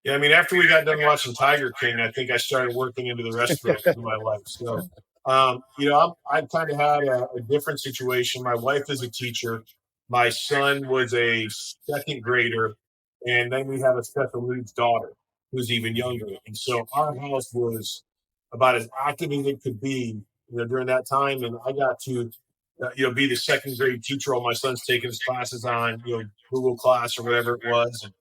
Yeah, I mean, after we got done watching Tiger King, I think I started working into the rest of my life. So, I've kind of had a different situation. My wife is a teacher. My son was a second grader. And then we have a special needs daughter who's even younger. And so our house was about as active as it could be, during that time. And I got to, be the second grade teacher while my son's taking his classes on, Google Class or whatever it was. And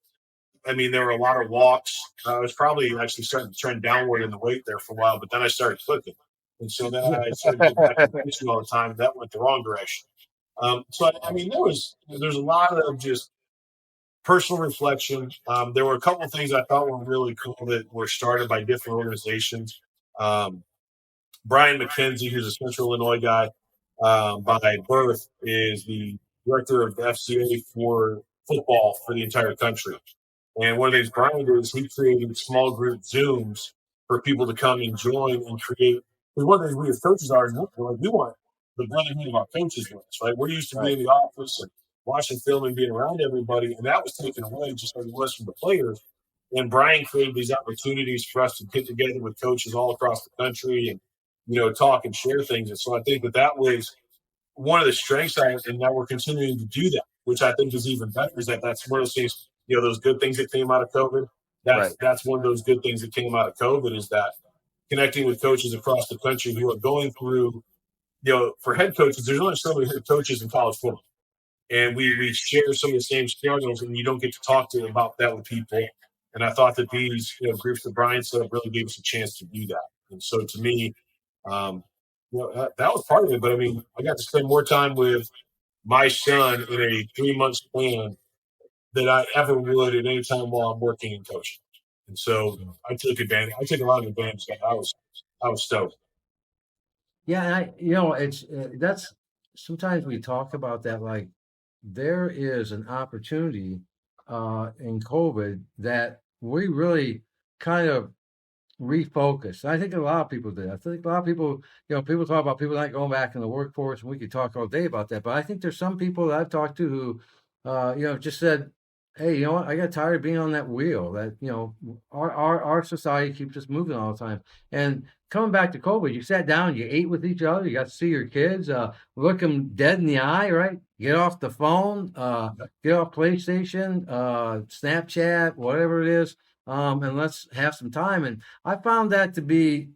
I mean, there were a lot of walks. I was probably actually starting to trend downward in the weight there for a while, but then I started clicking. And so then I started to go back to teaching all the time. That went the wrong direction. So, I mean, there's a lot of just personal reflection. There were a couple of things I thought were really cool that were started by different organizations. Brian McKenzie, who's a Central Illinois guy by birth, is the director of the FCA for football for the entire country. And one of the things Brian did is he created small group Zooms for people to come and join and create. Because one of the things we as coaches are, we want the brotherhood of our coaches with us, right? We're used to being in the office and watching film and being around everybody, and that was taken away just like it was from the players. And Brian created these opportunities for us to get together with coaches all across the country and, talk and share things. And so I think that was one of the strengths I have, and now we're continuing to do that, which I think is even better, is that's one of those things, those good things that came out of COVID. That's one of those good things that came out of COVID, is that connecting with coaches across the country who are going through, for head coaches, there's only so many head coaches in college football. And we share some of the same struggles, and you don't get to talk about that with people. And I thought that these groups that Brian set up really gave us a chance to do that. And so to me, that was part of it. But I mean, I got to spend more time with my son in a 3-month span than I ever would at any time while I'm working and coaching. And so I took advantage. I took a lot of advantage of that. I was stoked. Yeah, and it's that's sometimes we talk about that, like there is an opportunity in COVID that we really kind of refocused. I think a lot of people did. I think a lot of people, people talk about people not going back in the workforce, and we could talk all day about that. But I think there's some people that I've talked to who, just said, "Hey, you know what? I got tired of being on that wheel. That our society keeps us moving all the time." And coming back to COVID, you sat down, you ate with each other, you got to see your kids, look them dead in the eye, right? Get off the phone, get off PlayStation, Snapchat, whatever it is, and let's have some time. And I found that to be,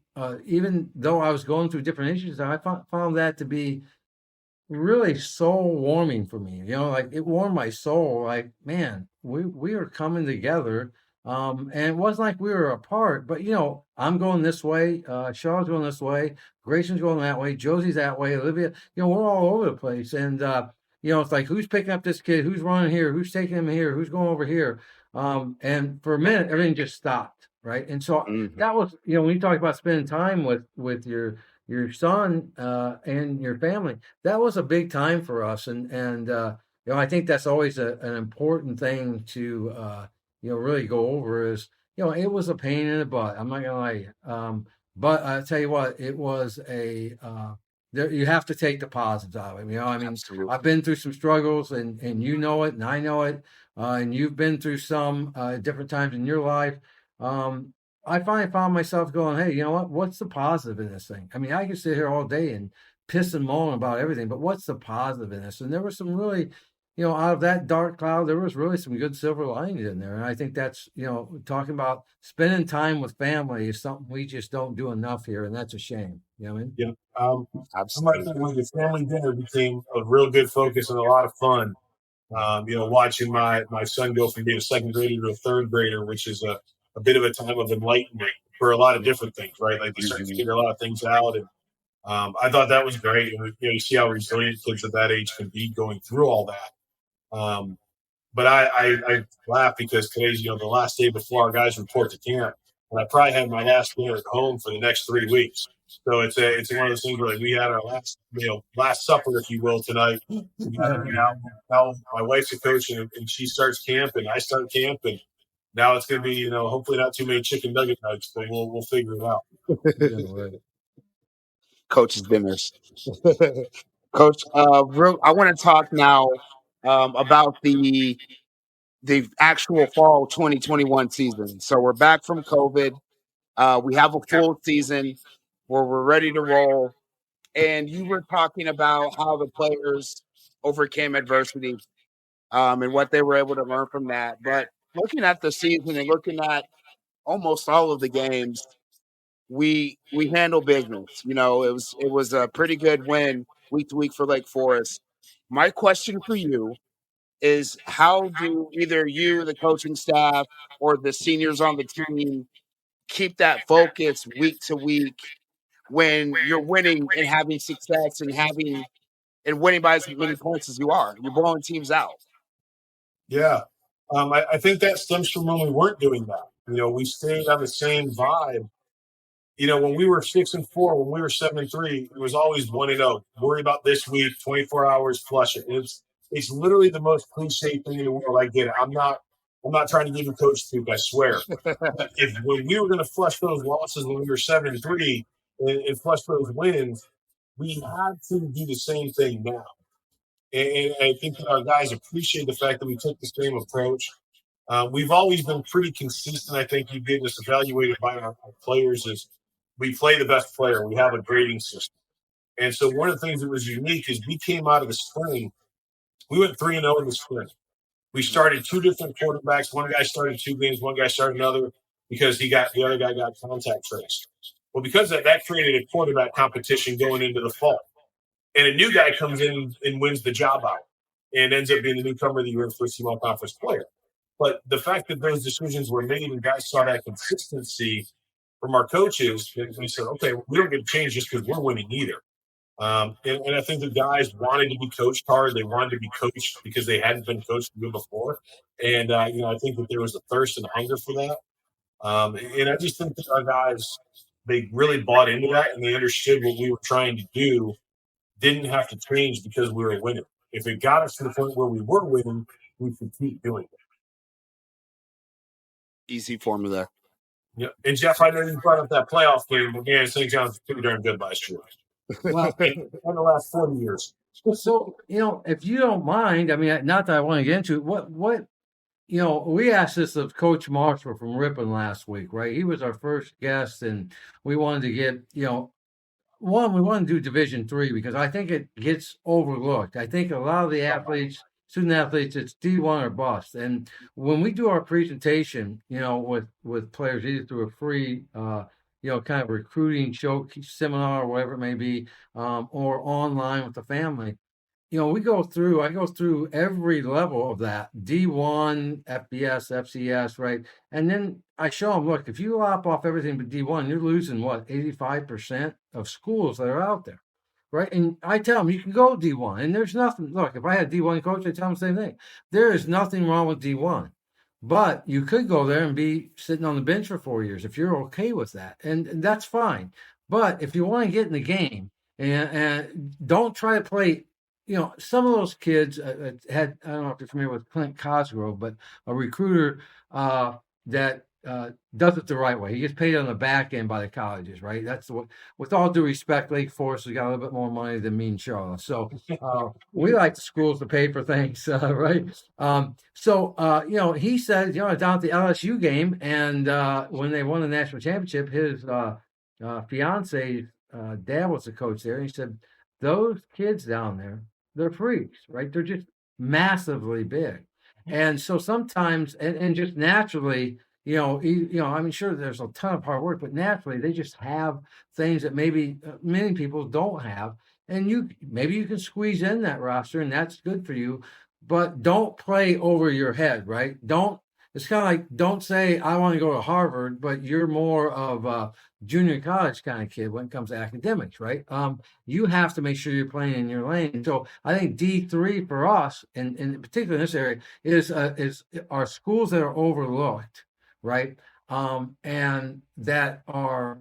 even though I was going through different issues, I found that to be really soul warming for me. Like it warmed my soul. Like, man, we are coming together. And it wasn't like we were apart, but I'm going this way, Charlotte's going this way, Grayson's going that way, Josie's that way, Olivia, we're all over the place. And it's like, who's picking up this kid, who's running here, who's taking him here, who's going over here. And for a minute, everything just stopped, right? And so that was, when you talk about spending time with your son and your family, that was a big time for us. And I think that's always an important thing to really go over is, it was a pain in the butt. I'm not gonna lie to you. But I tell you what, it was you have to take the positives out of it. I mean, Absolutely. I've been through some struggles, and you know it, and I know it, and you've been through some different times in your life. I finally found myself going, hey, you know what? What's the positive in this thing? I mean, I could sit here all day and piss and moan about everything, but what's the positive in this? And there was some really, out of that dark cloud, there was really some good silver linings in there. And I think that's, talking about spending time with family is something we just don't do enough here. And that's a shame. You know what I mean? Yeah. Absolutely. When the family dinner became a real good focus and a lot of fun. Watching my son go from being a second grader to a third grader, which is a bit of a time of enlightenment for a lot of different things, right? Like they start to figure a lot of things out. And I thought that was great. And you see how resilient kids at that age can be going through all that. But I laugh because today's, the last day before our guys report to camp. And I probably had my last dinner at home for the next 3 weeks. So it's one of those things where we had our last supper, if you will, tonight. Now my wife's a coach and she starts camp and I start camp, and now it's going to be, hopefully not too many chicken nugget nights, but we'll figure it out. Coach's dinners. Coach, I want to talk now about the actual fall 2021 season. So we're back from COVID. We have a full season where we're ready to roll. And you were talking about how the players overcame adversity and what they were able to learn from that. But looking at the season and looking at almost all of the games, we handle business. It was a pretty good win week to week for Lake Forest. My question for you is, how do either you, the coaching staff, or the seniors on the team keep that focus week to week when you're winning and having success and winning by as many points as you are? You're blowing teams out. Yeah. I think that stems from when we weren't doing that. We stayed on the same vibe. When we were 6-4, when we were 7-3, it was always 1-0. Worry about this week, 24 hours, flush it. It's literally the most cliche thing in the world. I get it. I'm not trying to give you coach speak, I swear. When we were going to flush those losses when we were 7-3 and flush those wins, we had to do the same thing now. And I think that our guys appreciate the fact that we took the same approach. We've always been pretty consistent. I think you get us evaluated by our players is we play the best player. We have a grading system. And so one of the things that was unique is we came out of the spring. We went 3-0 in the spring. We started 2 different quarterbacks. One guy started 2 games. One guy started another because the other guy got contact traced. Well, because of that created a quarterback competition going into the fall. And a new guy comes in and wins the job out and ends up being the newcomer of the year first team all conference player. But the fact that those decisions were made and guys saw that consistency from our coaches, and we said, okay, we don't get to change just because we're winning either. And I think the guys wanted to be coached hard. They wanted to be coached because they hadn't been coached the year before. And, I think that there was a thirst and hunger for that. And I just think that our guys, they really bought into that and they understood what we were trying to do didn't have to change because we were winning. If it got us to the point where we were winning, we could keep doing it. easy formula. Yeah. And Jeff, I know you brought up that playoff game, but man, St. John's pretty darn good last year. Well, in the last 40 years. so, if you don't mind, I mean, not that I want to get into it, what, we asked this of Coach Marshall from Ripon last week, right? He was our first guest, and we wanted to get, we want to do Division III because I think it gets overlooked. I think a lot of the athletes, student athletes, it's D1 or bust. And when we do our presentation, with players, either through a free, kind of recruiting show seminar or whatever it may be, or online with the family, I go through every level of that, D1, FBS, FCS, right? And then I show them, look, if you lop off everything but D1, you're losing 85% of schools that are out there, right? And I tell them, you can go D1, and there's nothing. Look, if I had a D1 coach, I tell them the same thing. There is nothing wrong with D1, but you could go there and be sitting on the bench for 4 years if you're okay with that, and that's fine. But if you want to get in the game and don't try to play. Some of those kids I don't know if you're familiar with Clint Cosgrove, but a recruiter that does it the right way. He gets paid on the back end by the colleges, right? That's with all due respect, Lake Forest has got a little bit more money than me and Charlotte. So we like the schools to pay for things, right? He said, down at the LSU game, and when they won the national championship, his fiance's dad was the coach there, and he said, those kids down there, they're freaks, right? They're just massively big. And so sometimes, and just naturally, I'm sure there's a ton of hard work, but naturally they just have things that maybe many people don't have. And maybe you can squeeze in that roster, and that's good for you, but don't play over your head, right? It's kind of like, don't say, I want to go to Harvard, but you're more of a junior college kind of kid when it comes to academics, right? You have to make sure you're playing in your lane. So I think D3 for us, and in particular in this area, is our schools that are overlooked, right? And that are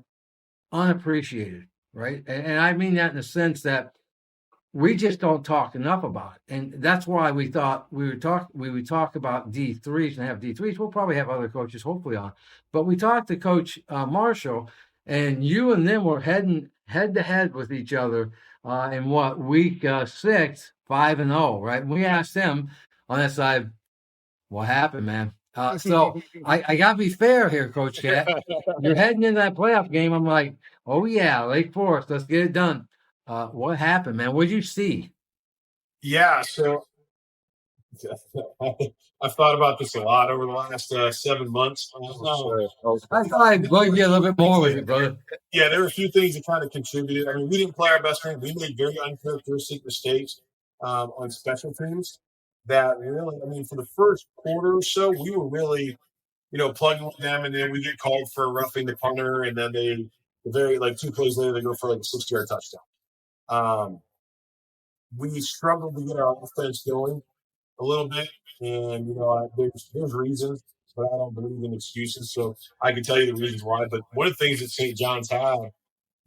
unappreciated, right? And I mean that in the sense that we just don't talk enough about it. And that's why we thought we would talk about D3s and have D3s. We'll probably have other coaches hopefully on. But we talked to Coach Marshall, and you and them were heading head to head with each other in week 6, 5-0, right? And we asked him on that side, what happened, man? So I got to be fair here, Coach Cat. You're heading into that playoff game. I'm like, oh, yeah, Lake Forest, let's get it done. What happened, man? What did you see? Yeah, so I've thought about this a lot over the last 7 months. I thought I'd bug you a little bit more with it, brother. Yeah, there were a few things that kind of contributed. I mean, we didn't play our best game. We made very uncharacteristic mistakes on special teams that really, I mean, for the first quarter or so, we were really, plugging with them, and then we get called for roughing the punter, and then 2 plays later, they go for like a 60-yard touchdown. We struggled to get our offense going a little bit, and there's reasons, but I don't believe in excuses. So I can tell you the reasons why. But one of the things that St. John's had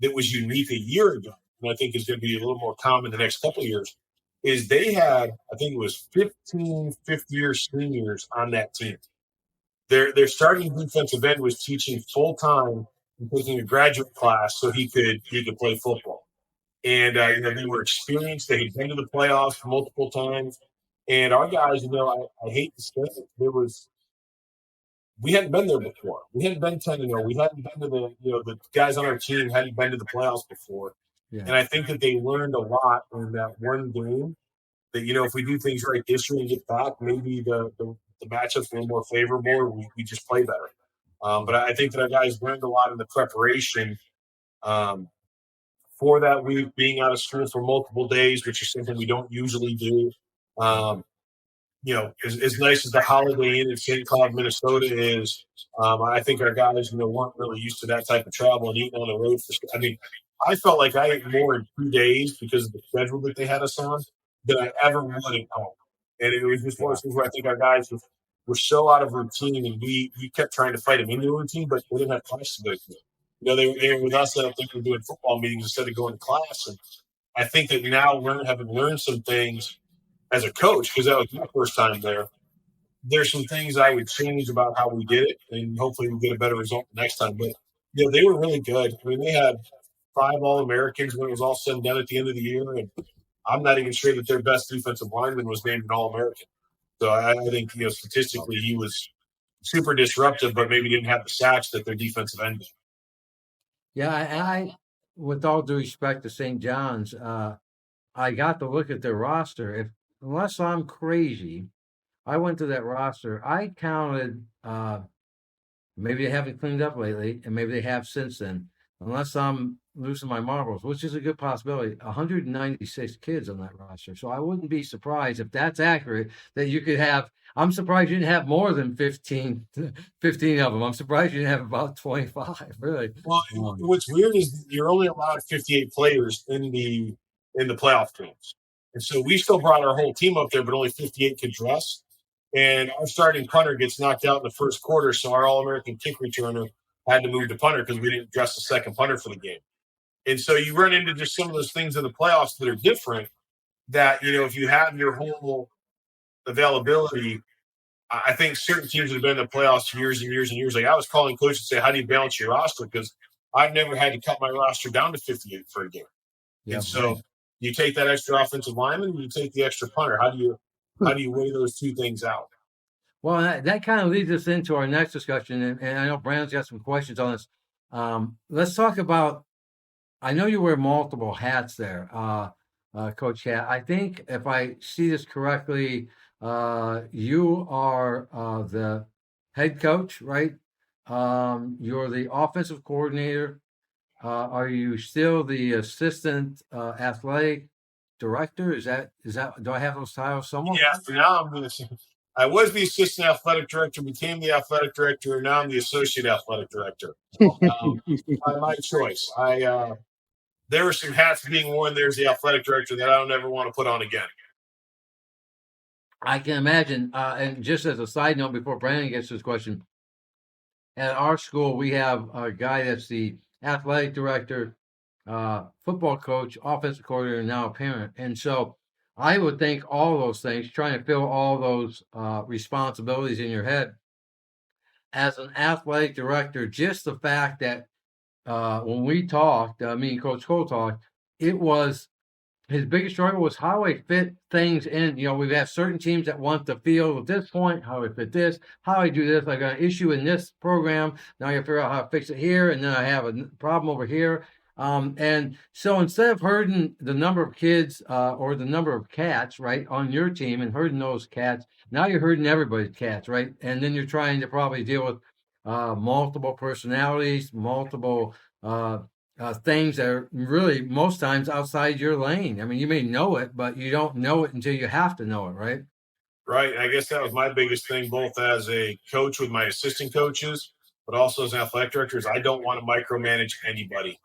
that was unique a year ago, and I think is going to be a little more common the next couple of years, is they had, I think it was 15 fifth-year seniors on that team. Their starting defensive end was teaching full time and taking a graduate class so he could play football. And they were experienced. They had been to the playoffs multiple times. And our guys, I hate to say it, we hadn't been there before. We hadn't been 10-0. We hadn't been to the guys on our team hadn't been to the playoffs before. Yeah. And I think that they learned a lot in that one game. That if we do things right this year and get back, maybe the matchups were more favorable, or we just play better. But I think that our guys learned a lot in the preparation for that week, being out of school for multiple days, which is something we don't usually do. As nice as the Holiday Inn in St. Cloud, Minnesota is, I think our guys, weren't really used to that type of travel and eating on the road. I felt like I ate more in 2 days because of the schedule that they had us on than I ever would at home. And it was just one of those things where I think our guys were so out of routine, and we kept trying to fight them into a routine, but we didn't have class to go to. They were with us that I think we're doing football meetings instead of going to class. And I think that now having learned some things as a coach, because that was my first time there, there's some things I would change about how we did it, and hopefully we get a better result next time. But they were really good. I mean, they had 5 All-Americans when it was all said and done at the end of the year, and I'm not even sure that their best defensive lineman was named an All-American. So I think statistically he was super disruptive, but maybe didn't have the sacks that their defensive end did. Yeah, I with all due respect to St. John's, I got to look at their roster. Unless I'm crazy, I went to that roster. I counted, maybe they haven't cleaned up lately, and maybe they have since then. Unless I'm losing my marbles, which is a good possibility, 196 kids on that roster. So I wouldn't be surprised if that's accurate, that you could have. I'm surprised you didn't have more than 15 of them. I'm surprised you didn't have about 25, really. Well, what's weird is you're only allowed 58 players in the playoff games. And so we still brought our whole team up there, but only 58 could dress. And our starting punter gets knocked out in the first quarter, so our All-American kick returner had to move to punter because we didn't dress the second punter for the game. And so you run into just some of those things in the playoffs that are different, that, if you have your whole availability, I think certain teams that have been in the playoffs for years and years and years, like I was calling coaches and say, how do you balance your roster? Because I've never had to cut my roster down to 58 for a game. Yeah, and so you take that extra offensive lineman and you take the extra punter. How do you weigh those two things out? Well, that kind of leads us into our next discussion, and I know Brandon's got some questions on this. Let's talk about, I know you wear multiple hats there, Coach Cat. I think if I see this correctly, you are the head coach, right? You're the offensive coordinator. Are you still the assistant athletic director? Is that do I have those titles somewhere? Yeah, now I was the assistant athletic director, became the athletic director, and now I'm the associate athletic director. By my choice. There were some hats being worn there as the athletic director that I don't ever want to put on again. I can imagine. And just as a side note, before Brandon gets to his question, at our school, we have a guy that's the athletic director, football coach, offensive coordinator, and now a parent. And so I would think all those things, trying to fill all those responsibilities in your head. As an athletic director, just the fact that when we talked, me and Coach Cole talked, it was his biggest struggle was how I fit things in. We have certain teams that want the field at this point, how I fit this, how I do this. I got an issue in this program. Now I figure out how to fix it here, and then I have a problem over here. And so instead of herding the number of kids or the number of cats, right, on your team and herding those cats, now you're herding everybody's cats, right? And then you're trying to probably deal with multiple personalities, multiple things that are really most times outside your lane. I mean, you may know it, but you don't know it until you have to know it, right? Right. I guess that was my biggest thing, both as a coach with my assistant coaches, but also as an athletic director, is I don't want to micromanage anybody.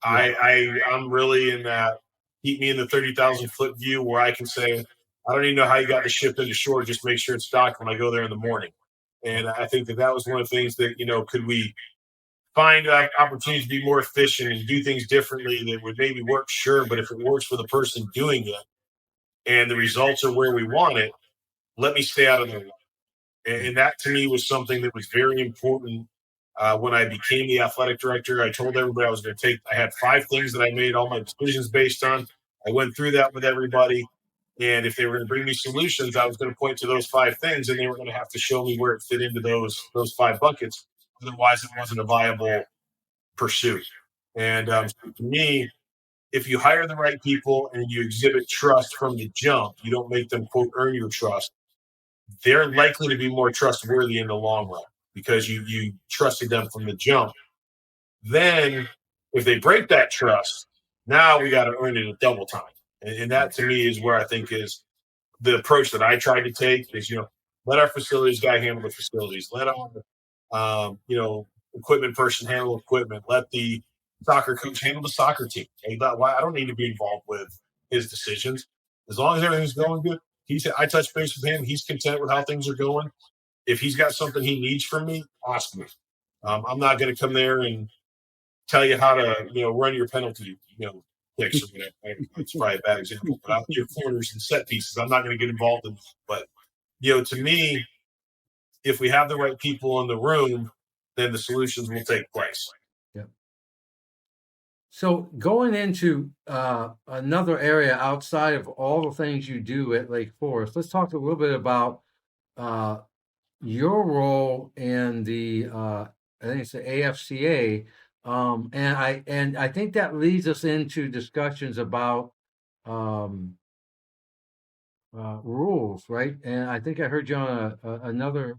Yeah. I'm really in that, keep me in the 30,000-foot view where I can say, I don't even know how you got the ship into shore. Just make sure it's docked when I go there in the morning. And I think that was one of the things that, could we find opportunities to be more efficient and do things differently that would maybe work, sure. But if it works for the person doing it and the results are where we want it, let me stay out of their way. And that to me was something that was very important. When I became the athletic director, I told everybody I had 5 things that I made all my decisions based on. I went through that with everybody. And if they were going to bring me solutions, I was going to point to those 5 things, and they were going to have to show me where it fit into those 5 buckets. Otherwise, it wasn't a viable pursuit. And to me, if you hire the right people and you exhibit trust from the jump, you don't make them, quote, earn your trust, they're likely to be more trustworthy in the long run because you trusted them from the jump. Then if they break that trust, now we got to earn it at double time. And that to me is where I think is the approach that I tried to take is, let our facilities guy handle the facilities. Let our, equipment person handle equipment. Let the soccer coach handle the soccer team. I don't need to be involved with his decisions. As long as everything's going good, I touch base with him. He's content with how things are going. If he's got something he needs from me, ask me. I'm not going to come there and tell you how to, run your penalty, kicks or whatever. It's probably a bad example, but out your corners and set pieces, I'm not going to get involved in. But, to me, if we have the right people in the room, then the solutions will take place. Yeah. So going into another area outside of all the things you do at Lake Forest, let's talk a little bit about your role in the I think it's the AFCA, and I think that leads us into discussions about rules, right? And I think I heard you on another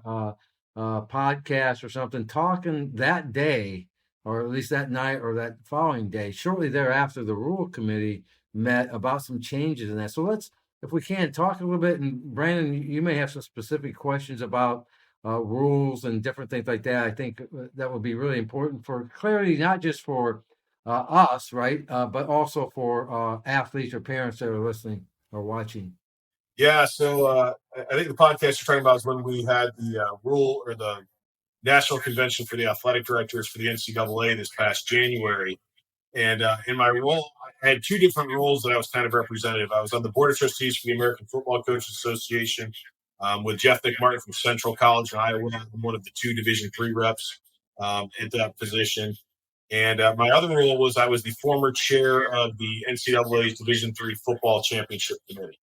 podcast or something talking that day, or at least that night or that following day, shortly thereafter, the rule committee met about some changes in that. So let's, if we can, talk a little bit. And Brandon, you may have some specific questions about rules and different things like that. I think that would be really important for clarity, not just for us, right, but also for athletes or parents that are listening or watching. Yeah, so I think the podcast you're talking about is when we had the rule or the National Convention for the Athletic Directors for the NCAA this past January. And in my role, I had two different roles that I was kind of representative. I was on the Board of Trustees for the American Football Coaches Association with Jeff McMartin from Central College in Iowa. I'm one of the two Division III reps at that position. And my other role was I was the former chair of the NCAA's Division III Football Championship Committee.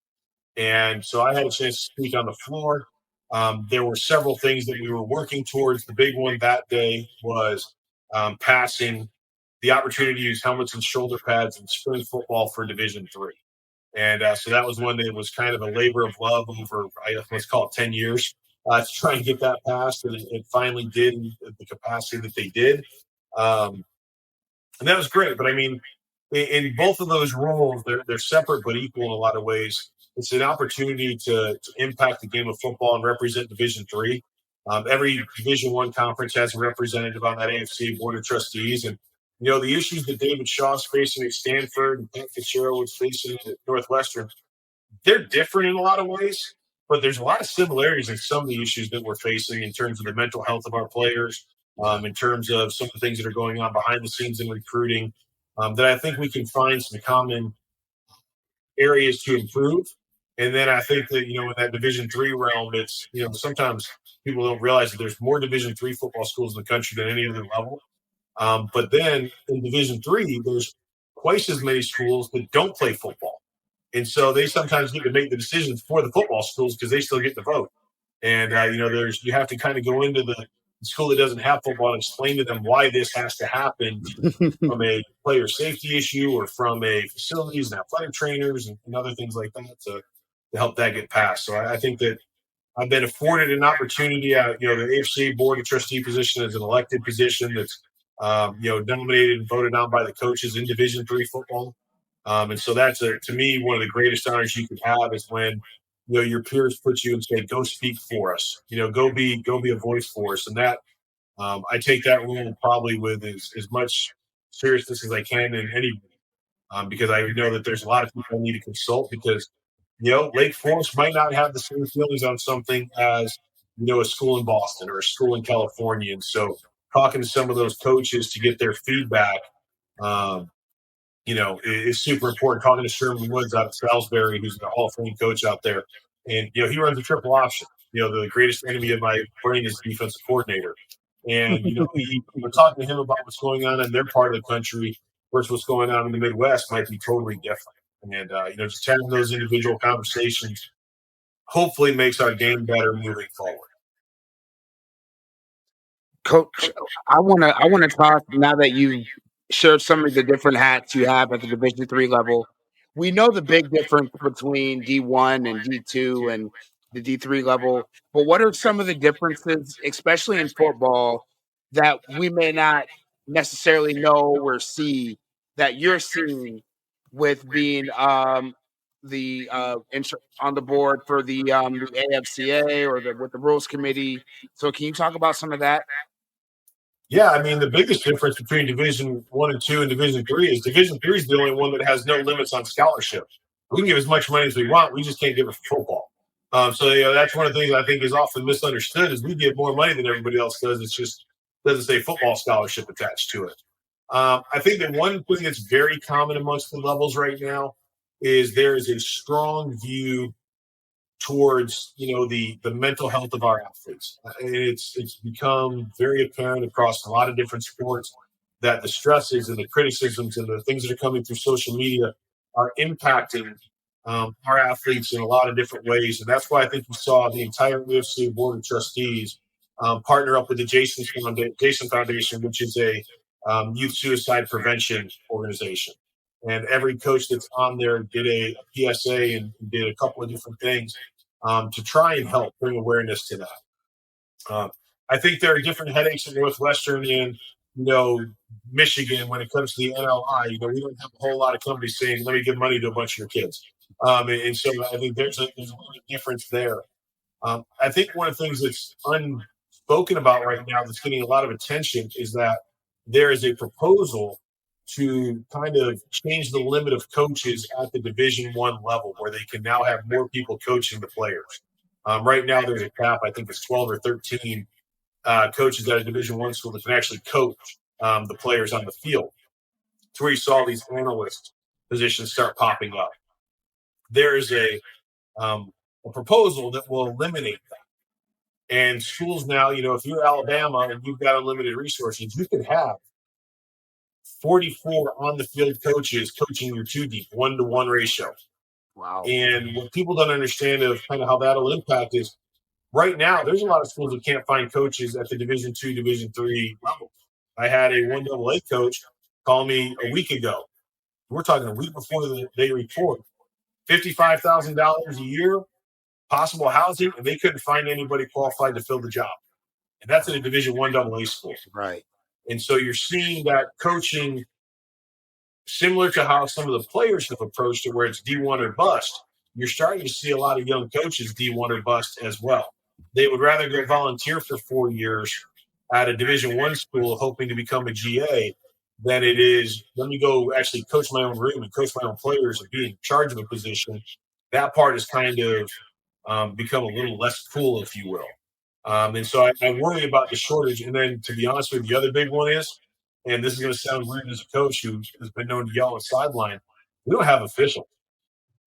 And so I had a chance to speak on the floor. There were several things that we were working towards. The big one that day was passing the opportunity to use helmets and shoulder pads in spring football for Division III. And so that was one that was kind of a labor of love over, let's call it 10 years to try and get that passed. And it finally did in the capacity that they did. And that was great. But I mean, in both of those roles, they're separate but equal in a lot of ways. It's an opportunity to impact the game of football and represent Division III. Every Division I conference has a representative on that AFC Board of Trustees. And, you know, the issues that David Shaw's facing at Stanford and Pat Fitzgerald was facing at Northwestern, they're different in a lot of ways, but there's a lot of similarities in some of the issues that we're facing in terms of the mental health of our players, in terms of some of the things that are going on behind the scenes in recruiting, that I think we can find some common areas to improve. And then I think that, you know, in that Division III realm, it's, you know, sometimes people don't realize that there's more Division III football schools in the country than any other level. But then in Division III, there's twice as many schools that don't play football. And so they sometimes get to make the decisions for the football schools because they still get to vote. And, you know, you have to kind of go into the school that doesn't have football and explain to them why this has to happen from a player safety issue or from a facilities and athletic trainers and other things like that to help that get passed. So I think that I've been afforded an opportunity. You know, the AFC Board of Trustee position is an elected position that's, you know, nominated and voted on by the coaches in Division III football. And so that's, to me, one of the greatest honors you can have is when, you know, your peers put you and say, go speak for us, you know, go be a voice for us. And that, I take that role probably with as much seriousness as I can in any, because I know that there's a lot of people I need to consult because, you know, Lake Forest might not have the same feelings on something as, you know, a school in Boston or a school in California. And so talking to some of those coaches to get their feedback, you know, is super important. Talking to Sherman Woods out of Salisbury, who's the Hall of Fame coach out there. And, you know, he runs a triple option. You know, the greatest enemy of my brain is the defensive coordinator. And, you know, we're talking to him about what's going on in their part of the country versus what's going on in the Midwest might be totally different. And, you know, just having those individual conversations hopefully makes our game better moving forward. Coach, I want to talk now that you shared some of the different hats you have at the Division III level. We know the big difference between D1 and D2 and the D3 level, but what are some of the differences, especially in football, that we may not necessarily know or see that you're seeing with being on the board for the AFCA or with the rules committee? So can you talk about some of that? Yeah, I mean, the biggest difference between Division I and II and Division III is Division III is the only one that has no limits on scholarship. We can give as much money as we want. We just can't give it for football. So, you know, that's one of the things I think is often misunderstood is we give more money than everybody else does. It's just doesn't say football scholarship attached to it. I think that one thing that's very common amongst the levels right now is there is a strong view towards the mental health of our athletes. It's become very apparent across a lot of different sports that the stresses and the criticisms and the things that are coming through social media are impacting our athletes in a lot of different ways. And that's why I think we saw the entire UFC Board of Trustees partner up with the Jason Foundation, which is a youth suicide prevention organization. And every coach that's on there did a PSA and did a couple of different things to try and help bring awareness to that. I think there are different headaches in Northwestern and Michigan when it comes to the NLI. We don't have a whole lot of companies saying, "Let me give money to a bunch of your kids," and so I think there's a difference there. I think one of the things that's unspoken about right now that's getting a lot of attention is that there is a proposal to kind of change the limit of coaches at the Division I level, where they can now have more people coaching the players. Right now, there's a cap. I think it's 12 or 13 coaches at a Division I school that can actually coach the players on the field. It's where you saw these analyst positions start popping up. There is a proposal that will eliminate that. And schools now, if you're Alabama and you've got unlimited resources, you can have 44 on the field coaches coaching your 2 deep 1-to-1 ratio. Wow. And what people don't understand of kind of how that'll impact is right now there's a lot of schools that can't find coaches at the Division II, Division III level. I had a 1AA coach call me a week ago. We're talking a week before they report. $55,000 a year, possible housing, and they couldn't find anybody qualified to fill the job. And that's at a Division I AA school. Right. And so you're seeing that coaching similar to how some of the players have approached it, where it's D1 or bust. You're starting to see a lot of young coaches D1 or bust as well. They would rather go volunteer for 4 years at a Division I school hoping to become a GA than it is, let me go actually coach my own room and coach my own players and be in charge of a position. That part has kind of become a little less cool, if you will. And so I worry about the shortage. And then, to be honest with you, the other big one is, and this is going to sound weird as a coach who has been known to yell on the sideline, we don't have officials.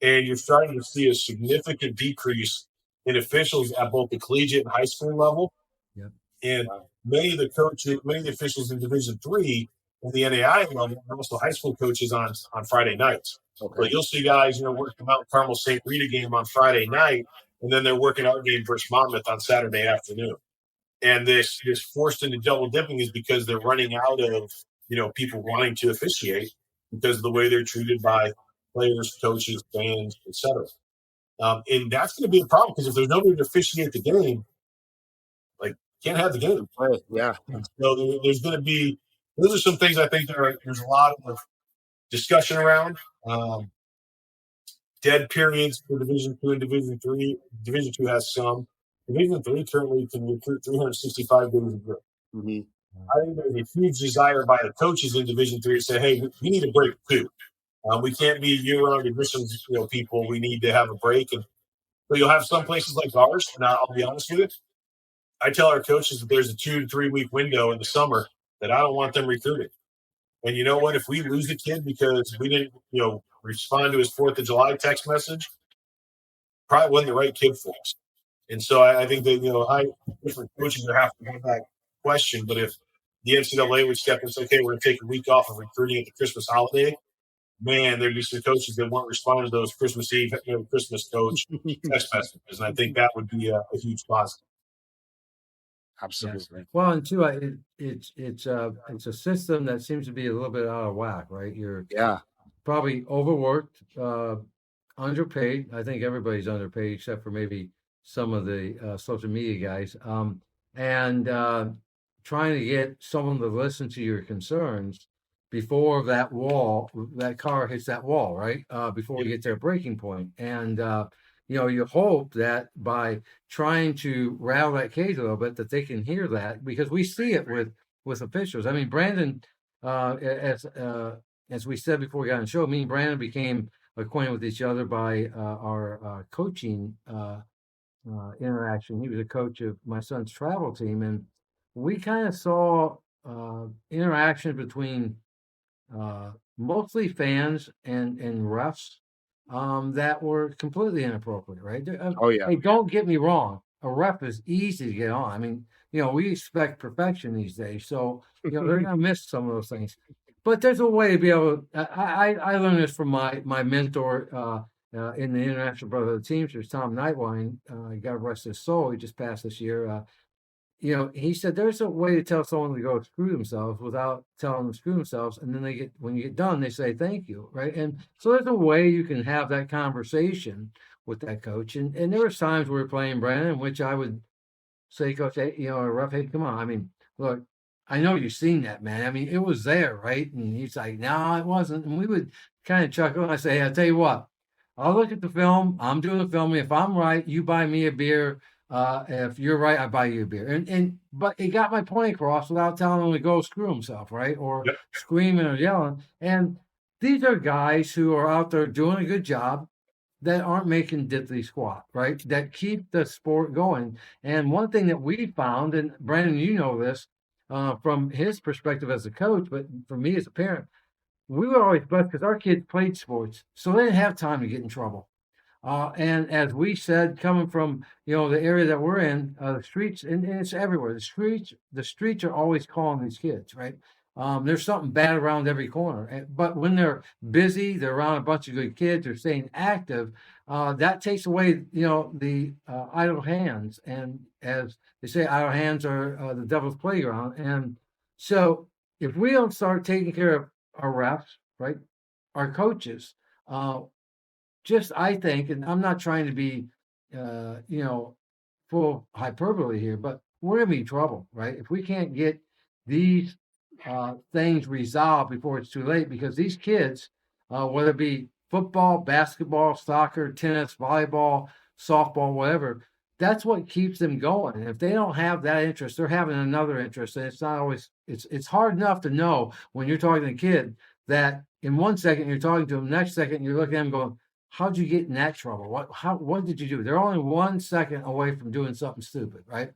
And you're starting to see a significant decrease in officials at both the collegiate and high school level. Yep. And many of the officials in Division III and the NAI level are also high school coaches on Friday nights. Okay. But you'll see guys, working the Mount Carmel St. Rita game on Friday night, and then they're working our game versus Monmouth on Saturday afternoon. And this forced into double dipping is because they're running out of, people wanting to officiate because of the way they're treated by players, coaches, fans, etc. And that's going to be a problem because if there's nobody to officiate the game, can't have the game. Right. Yeah. So there's going to be, those are some things I think there's a lot of discussion around. Dead periods for Division II and Division III. Division II has some. Division III currently can recruit 365 days a year. Mm-hmm. I think there's a huge desire by the coaches in Division III to say, hey, we need a break too. We can't be year-round admissions, people. We need to have a break. And so you'll have some places like ours. And I'll be honest with you. I tell our coaches that there's a 2 to 3 week window in the summer that I don't want them recruiting. And you know what? If we lose a kid because we didn't, respond to his 4th of July text message, probably wasn't the right kid for us. And so I think that, different coaches would have to have that question. But if the NCAA would step in and say, okay, we're going to take a week off of recruiting at the Christmas holiday, man, there'd be some coaches that won't respond to those Christmas Eve, Christmas coach text messages. And I think that would be a huge positive. Absolutely. Yes. Well, and too, it's a system that seems to be a little bit out of whack, right? You're probably overworked, underpaid. I think everybody's underpaid except for maybe some of the social media guys. And trying to get someone to listen to your concerns before that car hits that wall, right? Before we get to a breaking point. And you hope that by trying to rattle that cage a little bit, that they can hear that, because we see it with officials. I mean, Brandon, as we said before we got on the show, me and Brandon became acquainted with each other by our coaching interaction. He was a coach of my son's travel team, and we kind of saw interaction between mostly fans and refs that were completely inappropriate, right? Oh yeah. Hey, don't get me wrong. A ref is easy to get on. I mean, we expect perfection these days. So, they're going to miss some of those things. But there's a way to be able to, I learned this from my mentor in the International Brotherhood of Teamsters, Tom Nightwine. God rest his soul. He just passed this year. He said there's a way to tell someone to go screw themselves without telling them to screw themselves. And then when you get done, they say, thank you. Right. And so there's a way you can have that conversation with that coach. And there was times we were playing, Brandon, in which I would say, Coach, hey, a ref, hey, come on. I mean, look, I know you've seen that, man. I mean, it was there, right? And he's like, no, it wasn't. And we would kind of chuckle. And I say, hey, I'll tell you what, I'll look at the film. I'm doing the filming. If I'm right, you buy me a beer. If you're right, I buy you a beer. But he got my point across without telling him to go screw himself, right? Or screaming or yelling. And these are guys who are out there doing a good job that aren't making diddly squat, right? That keep the sport going. And one thing that we found, and Brandon, you know this from his perspective as a coach, but for me as a parent, we were always blessed because our kids played sports, so they didn't have time to get in trouble. And as we said, coming from the area that we're in, the streets, and it's everywhere. The streets are always calling these kids, right? There's something bad around every corner. But when they're busy, they're around a bunch of good kids, they're staying active. That takes away, the idle hands. And as they say, idle hands are the devil's playground. And so if we don't start taking care of our refs, right, our coaches, I think, and I'm not trying to be, full of hyperbole here, but we're going to be in trouble, right? If we can't get these things resolved before it's too late, because these kids, whether it be football, basketball, soccer, tennis, volleyball, softball, whatever, that's what keeps them going. And if they don't have that interest, they're having another interest. And it's not always, it's hard enough to know when you're talking to a kid that in 1 second you're talking to them, next second you're looking at them going, how'd you get in that trouble? What did you do? They're only 1 second away from doing something stupid, right?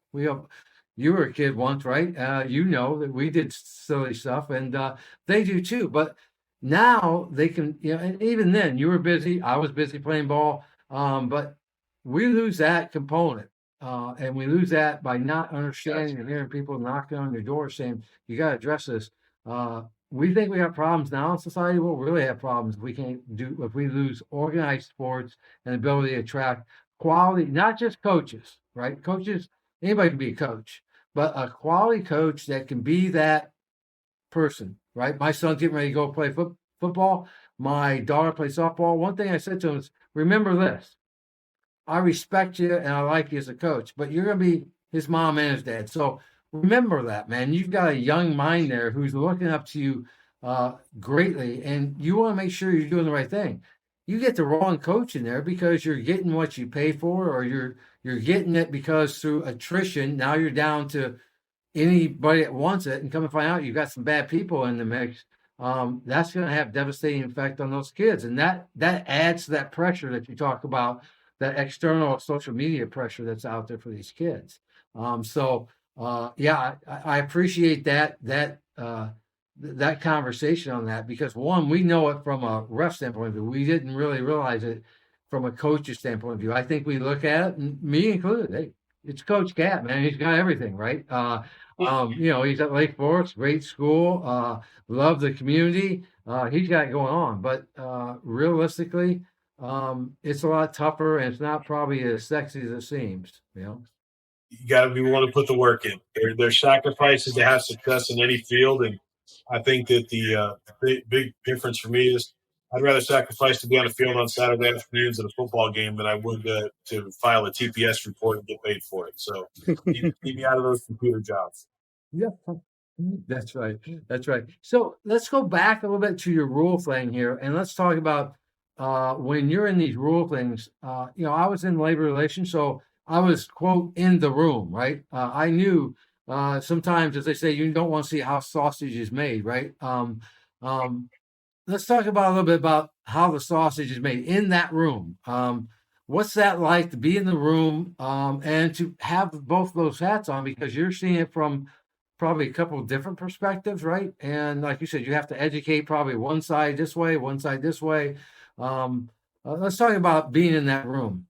You were a kid once, right? You know that we did silly stuff, and they do too. But now they can, and even then you were busy. I was busy playing ball. But we lose that component. And we lose that by not understanding and hearing people knocking on your door saying, you got to address this. We think we have problems now in society. We'll really have problems if we lose organized sports and ability to attract quality, not just coaches, right? Coaches, anybody can be a coach, but a quality coach that can be that person, right? My son's getting ready to go play football. My daughter plays softball. One thing I said to him is, remember this, I respect you and I like you as a coach, but you're going to be his mom and his dad. So remember that, man. You've got a young mind there who's looking up to you greatly, and you want to make sure you're doing the right thing. You get the wrong coach in there because you're getting what you pay for, or you're getting it because through attrition, now you're down to anybody that wants it, and come and find out you've got some bad people in the mix. That's going to have devastating effect on those kids, and that adds to that pressure that you talk about, that external social media pressure that's out there for these kids. I appreciate that conversation on that, because one, we know it from a ref standpoint of view. We didn't really realize it from a coach's standpoint of view. I think we look at it, and me included, hey, it's Coach Cat, man. He's got everything, right? He's at Lake Forest, great school, love the community. He's got it going on, but realistically, it's a lot tougher, and it's not probably as sexy as it seems, You got to be willing to put the work in. There's sacrifices to have success in any field, and I think that the big difference for me is I'd rather sacrifice to be on the field on Saturday afternoons at a football game than I would to file a TPS report and get paid for it. So keep me out of those computer jobs. Yeah, that's right. That's right. So let's go back a little bit to your rule thing here, and let's talk about when you're in these rule things. I was in labor relations, so I was, quote, in the room, right? I knew sometimes, as they say, you don't want to see how sausage is made, right? Let's talk about a little bit about how the sausage is made in that room. What's that like to be in the room and to have both those hats on, because you're seeing it from probably a couple of different perspectives, right? And like you said, you have to educate probably one side this way, one side this way. Let's talk about being in that room.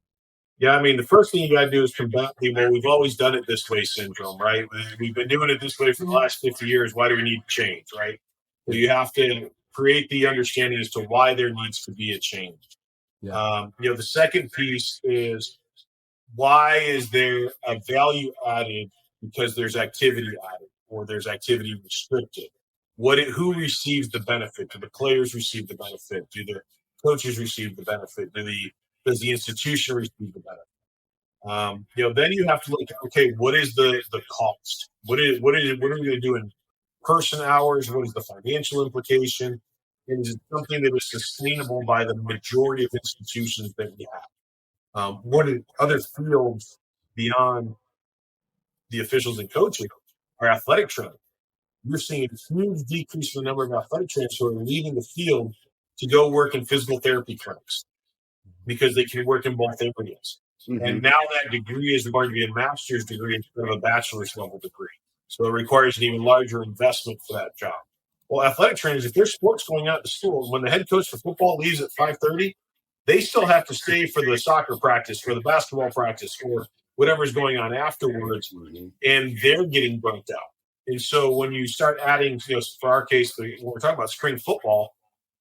Yeah, I mean, the first thing you got to do is combat the, well, we've always done it this way syndrome, right? We've been doing it this way for the last 50 years. Why do we need to change, right? So you have to create the understanding as to why there needs to be a change. Yeah. The second piece is, why is there a value added because there's activity added or there's activity restricted? Who receives the benefit? Do the players receive the benefit? Do the coaches receive the benefit? Does the institution receive the benefit? Then you have to look at, okay, what is the cost? What are we going to do in person hours? What is the financial implication? And is it something that is sustainable by the majority of institutions that we have? What are other fields beyond the officials and coaching are athletic training? You're seeing a huge decrease in the number of athletic trainers who are leaving the field to go work in physical therapy clinics because they can work in both areas. Mm-hmm. And now that degree is going to be a master's degree instead of a bachelor's level degree. So it requires an even larger investment for that job. Well, athletic trainers, if there's sports going on at the school, when the head coach for football leaves at 5:30, they still have to stay for the soccer practice, for the basketball practice, or whatever's going on afterwards, and they're getting burnt out. And so when you start adding, for our case, when we're talking about spring football,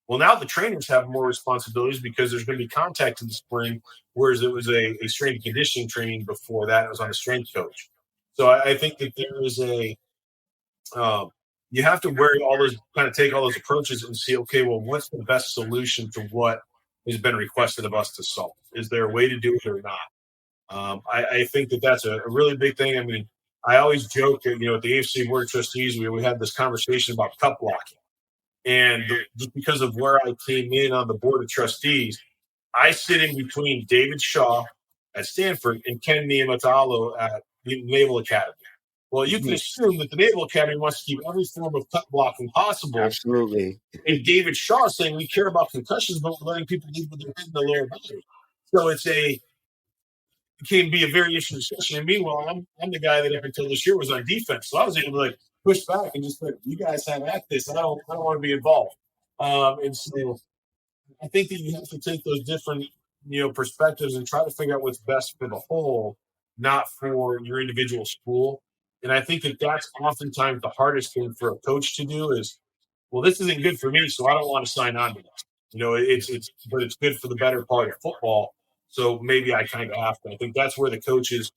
well, now the trainers have more responsibilities because there's going to be contact in the spring, whereas it was a strength and conditioning training before that. It was on a strength coach. So I think that there is you have to take all those approaches and see, okay, well, what's the best solution to what has been requested of us to solve? Is there a way to do it or not? I think that that's a really big thing. I mean, I always joke that, at the AFC Board of Trustees, we had this conversation about cup blocking. And just because of where I came in on the Board of Trustees, I sit in between David Shaw at Stanford and Ken Niumatalolo at the Naval Academy. Well, you can assume that the Naval Academy wants to keep every form of cut blocking possible. Absolutely. And David Shaw is saying we care about concussions, but we're letting people leave with their head in the lower body. So it can be a very interesting discussion. And meanwhile, I'm the guy that up until this year was on defense. So I was able to push back and just you guys have at this. I don't want to be involved. And so I think that you have to take those different, perspectives and try to figure out what's best for the whole, not for your individual school. And I think that that's oftentimes the hardest thing for a coach to do is, well, this isn't good for me, so I don't want to sign on to this. But it's good for the better part of football. So maybe I kind of have to. I think that's where the coaches,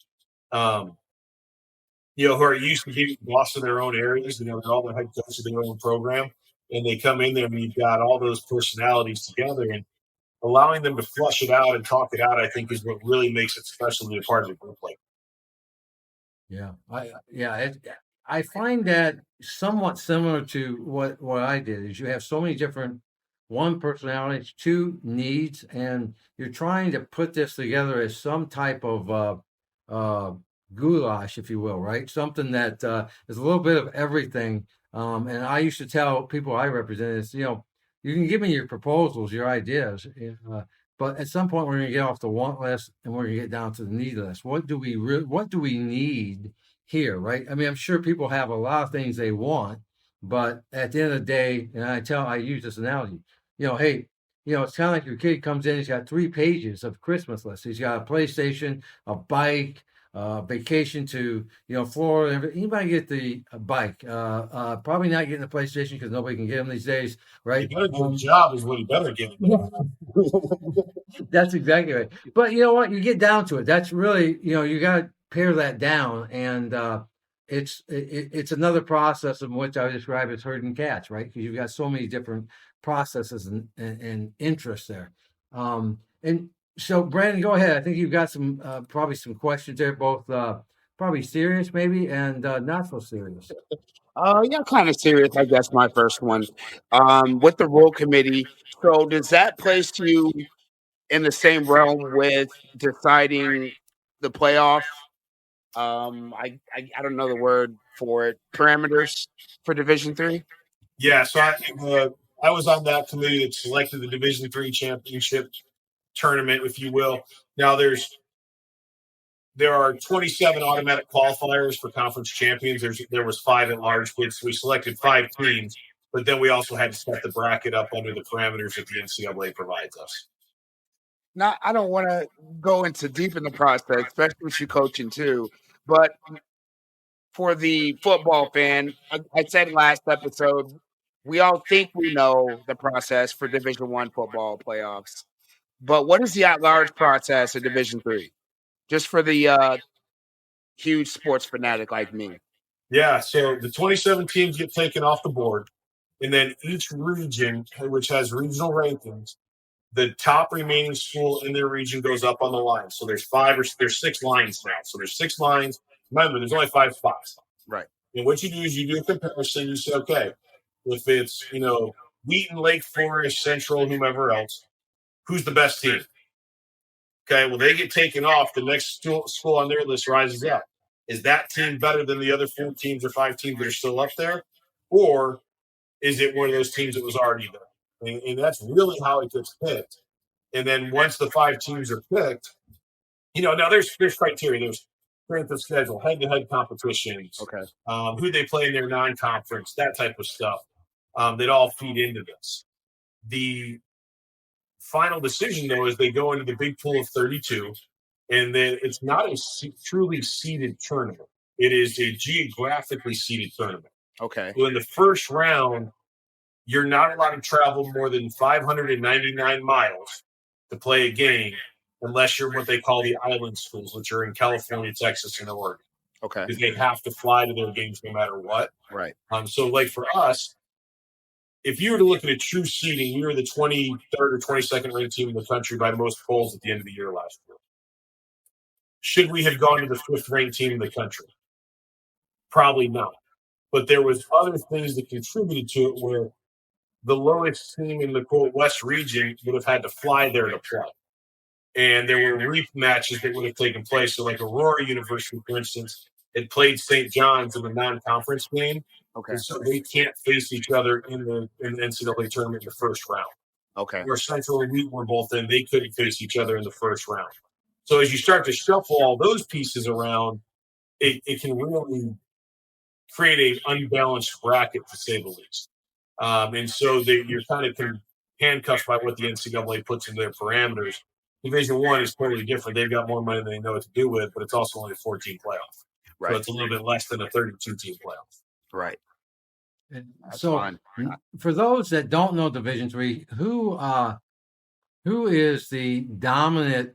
who are used to being boss of their own areas, they're all the head coach of their own program, and they come in there and you've got all those personalities together, and allowing them to flush it out and talk it out, I think, is what really makes it special to be a part of the group like. Yeah, I find that somewhat similar to what I did. Is you have so many different, one, personalities, two, needs, and you're trying to put this together as some type of goulash, if you will, right? Something that is a little bit of everything. And I used to tell people I represent is, you can give me your proposals, your ideas, but at some point we're going to get off the want list and we're going to get down to the need list. What do we need here, right? I mean, I'm sure people have a lot of things they want, but at the end of the day, and I use this analogy, hey, it's kind of like your kid comes in, he's got 3 pages of Christmas list. He's got a PlayStation, a bike, vacation to, Florida. Anybody get the bike? Probably not getting the PlayStation because nobody can get them these days, right? You better get a job is what you better get. That's exactly right. But you know what? You get down to it. That's really, you got to pare that down, and it's another process in which I would describe as herding cats, right? Because you've got so many different processes and interests there. And so, Brandon, go ahead. I think you've got some probably some questions there, both probably serious maybe and not so serious. Yeah, kind of serious, I guess, my first one. With the rule committee, so does that place you in the same realm with deciding the playoff? I don't know the word for it. Parameters for Division III? Yeah, so I was on that committee that selected the Division III championship tournament, if you will. Now there are 27 automatic qualifiers for conference champions. There was 5 at large bids. So we selected 5 teams, but then we also had to set the bracket up under the parameters that the NCAA provides us. Not, I don't want to go into deep in the process, especially with you coaching too. But for the football fan, I said last episode, we all think we know the process for Division I football playoffs. But what is the at-large process of Division III? Just for the huge sports fanatic like me. Yeah, so the 27 teams get taken off the board, and then each region, which has regional rankings, the top remaining school in their region goes up on the line. So there's six lines now. So there's 6 lines. Remember, there's only 5 spots. Right. And what you do is you do a comparison. You say, okay, if it's, Wheaton, Lake Forest, Central, whomever else, who's the best team? Okay, well, they get taken off. The next school on their list rises up. Is that team better than the other 4 teams or 5 teams that are still up there? Or is it one of those teams that was already there? And that's really how it gets picked. And then once the 5 teams are picked, now there's criteria. There's strength of schedule, head-to-head competitions, Okay. Who they play in their non-conference, that type of stuff. That all feed into this. The final decision, though, is they go into the big pool of 32, and then it's not a truly seeded tournament. It is a geographically seeded tournament. Okay. So in the first round, you're not allowed to travel more than 599 miles to play a game unless you're what they call the island schools, which are in California, Texas, and Oregon. Okay. Because they have to fly to their games no matter what. Right. So, like for us, if you were to look at a true seeding, we were the 23rd or 22nd ranked team in the country by most polls at the end of the year last year. Should we have gone to the 5th ranked team in the country? Probably not. But there was other things that contributed to it where the lowest team in the quote West region would have had to fly there to play. And there were rematches that would have taken place. So like Aurora University, for instance, had played St. John's in the non-conference game. Okay. And so they can't face each other in the NCAA tournament in the first round. Okay. Where Central and Wheaton were both in, they couldn't face each other in the first round. So as you start to shuffle all those pieces around, it can really create an unbalanced bracket, to say the least. And so you're kind of handcuffed by what the NCAA puts in their parameters. Division I is totally different. They've got more money than they know what to do with, but it's also only a 14 playoff. Right. So it's a little bit less than a 32-team playoff. Right. And so for those that don't know Division III, who is the dominant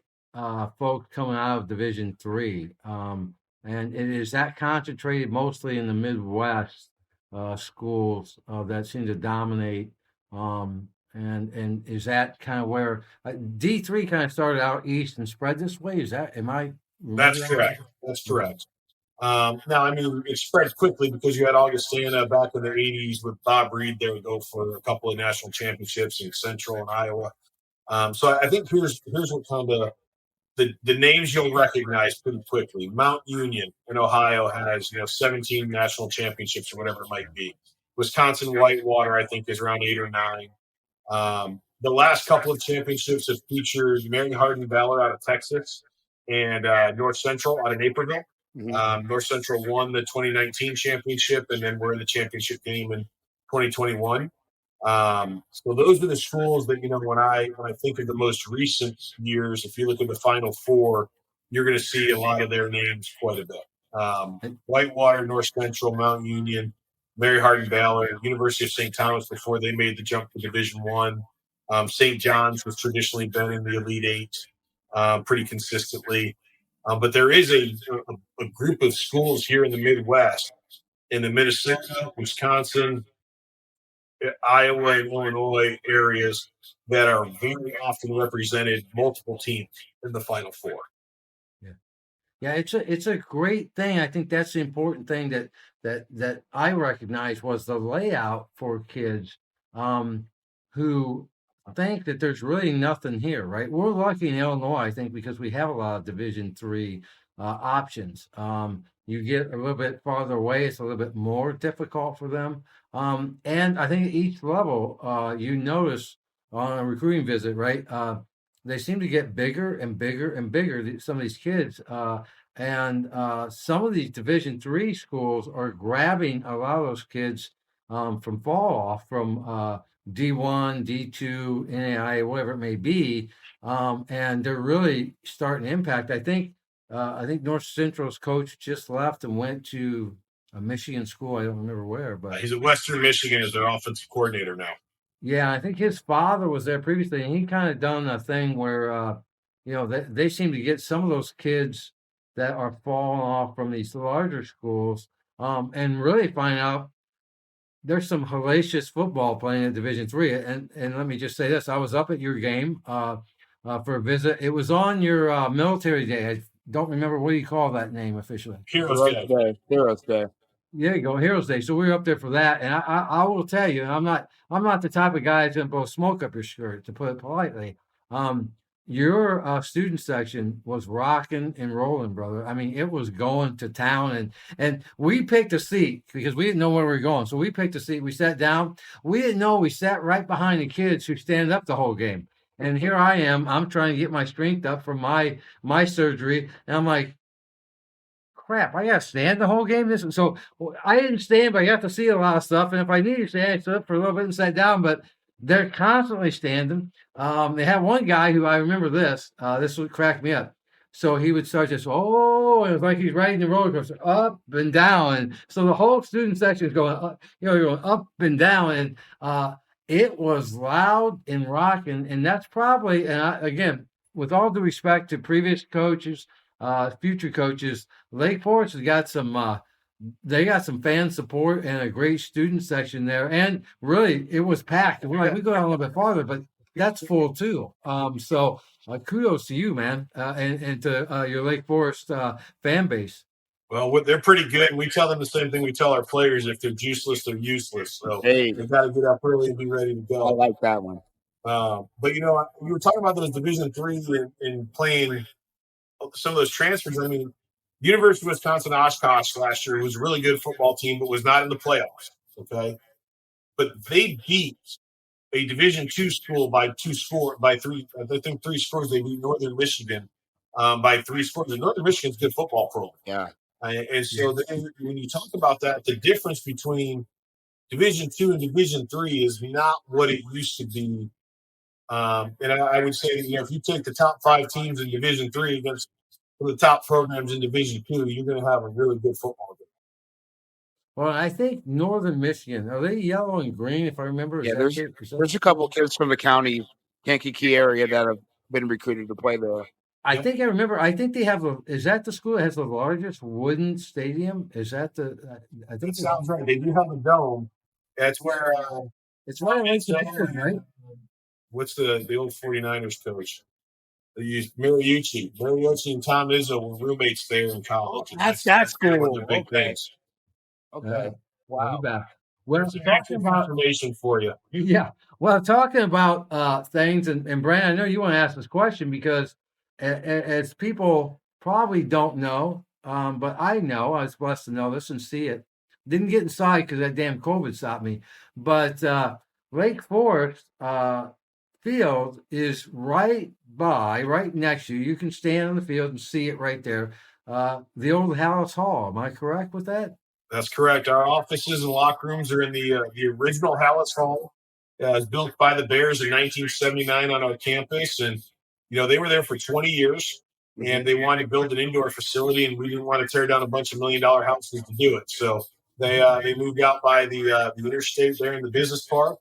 folks coming out of Division III? And is that concentrated mostly in the Midwest schools that seem to dominate? And is that kind of where D3 kind of started out east and spread this way? That's correct. That's correct. Now, I mean, it spread quickly because you had Augustana back in the 80s with Bob Reed. They would go for a couple of national championships in Central and Iowa. So I think here's what kind of the names you'll recognize pretty quickly. Mount Union in Ohio has 17 national championships or whatever it might be. Wisconsin Whitewater, I think, is around 8 or 9. The last couple of championships have featured Mary Hardin-Ballard out of Texas and North Central out of Naperville. Mm-hmm. North Central won the 2019 championship, and then we're in the championship game in 2021. So those are the schools that, when I think of the most recent years, if you look at the Final Four, you're going to see a lot of their names quite a bit. Whitewater, North Central, Mount Union, Mary Hardin-Ballard, University of St. Thomas before they made the jump to Division I. St. John's has traditionally been in the Elite Eight pretty consistently. But there is a group of schools here in the Midwest, in the Minnesota, Wisconsin, Iowa, and Illinois areas that are very often represented multiple teams in the Final Four. Yeah, it's a great thing. I think that's the important thing that I recognize was the layout for kids who think that there's really nothing here, right? We're lucky in Illinois, I think, because we have a lot of Division III options. You get a little bit farther away, it's a little bit more difficult for them. And I think at each level, you notice on a recruiting visit, right? They seem to get bigger and bigger and bigger, some of these kids. And some of these Division III schools are grabbing a lot of those kids from fall off from D1, D2, NAIA, whatever it may be, and they're really starting to impact. I think North Central's coach just left and went to a Michigan school. I don't remember where, but he's at Western Michigan as their offensive coordinator now. yeah, I think his father was there previously, and he kind of done a thing where, they seem to get some of those kids that are falling off from these larger schools, and really find out there's some hellacious football playing at Division III. And let me just say this: I was up at your game for a visit. It was on your military day. I don't remember what do you call that name officially. Heroes Day. Heroes Day. There you go, Heroes Day. So we were up there for that, and I will tell you, I'm not the type of guy that's gonna blow smoke up your skirt, to put it politely. Your student section was rocking and rolling, brother. I mean, it was going to town, and we picked a seat because we didn't know where we were going. So we picked a seat. We sat down. We didn't know we sat right behind the kids who stand up the whole game. And here I am. I'm trying to get my strength up from my surgery, and I'm like, crap, I gotta stand the whole game. So I didn't stand, but I got to see a lot of stuff. And if I needed to stand, I stood up for a little bit and sat down. But they're constantly standing. They had one guy who I remember this. This would crack me up. So he would start just, and it was like he's riding the roller coaster up and down. And so the whole student section is going up, going up and down. And it was loud and rocking. And that's probably, again, with all due respect to previous coaches, future coaches, Lake Forest has got some they got some fan support and a great student section there, and really it was packed. We're like, we go down a little bit farther, but that's full too. So kudos to you, man, and to your Lake Forest fan base. Well, they're pretty good. We tell them the same thing we tell our players: if they're juiceless, they're useless. So they've got to get up early and be ready to go. I like that one. But you were talking about those Division III and playing some of those transfers. I mean, University of Wisconsin Oshkosh last year was a really good football team, but was not in the playoffs. Okay, but they beat a Division II school by three. I think 3 scores. They beat Northern Michigan by 3 scores. And Northern Michigan's a good football program. Yeah, and so when you talk about that, the difference between Division II and Division III is not what it used to be. And I would say, if you take the top 5 teams in Division III against the top programs in Division II, you're going to have a really good football game. Well, I think Northern Michigan, are they yellow and green, if I remember? Yeah, there's a couple of kids from the county, Kankakee area that have been recruited to play there. I think I remember. I think they have is that the school that has the largest wooden stadium? Is that I think that sounds right. They do have a dome. That's where it's right next to right? What's the old 49ers coach? They used Mariucci. Mariucci and Tom Izzo were roommates there in college. That's cool. One of the big things. Okay. Wow. Back. Well, talking about information for you. Yeah. Well, talking about things, and Brandon, I know you want to ask this question because as people probably don't know, but I know, I was blessed to know this and see it. Didn't get inside because that damn COVID stopped me. But Lake Forest field is right next to you. You can stand on the field and see it right there. The old Hallis Hall. Am I correct with that? That's correct. Our offices and locker rooms are in the original Hallis Hall. It was built by the Bears in 1979 on our campus, and they were there for 20 years, and they wanted to build an indoor facility, and we didn't want to tear down a bunch of $1 million houses to do it. So they moved out by the interstate there in the business park,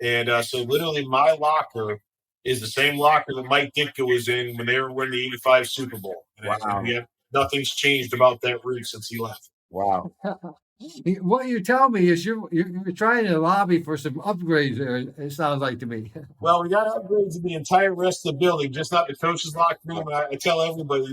and so literally my locker is the same locker that Mike Ditka was in when they were winning the '85 Super Bowl. Wow. Nothing's changed about that room since he left. Wow. What you tell me is you're trying to lobby for some upgrades there, it sounds like to me. Well, we got upgrades in the entire rest of the building, just not the coach's locker room. And I tell everybody,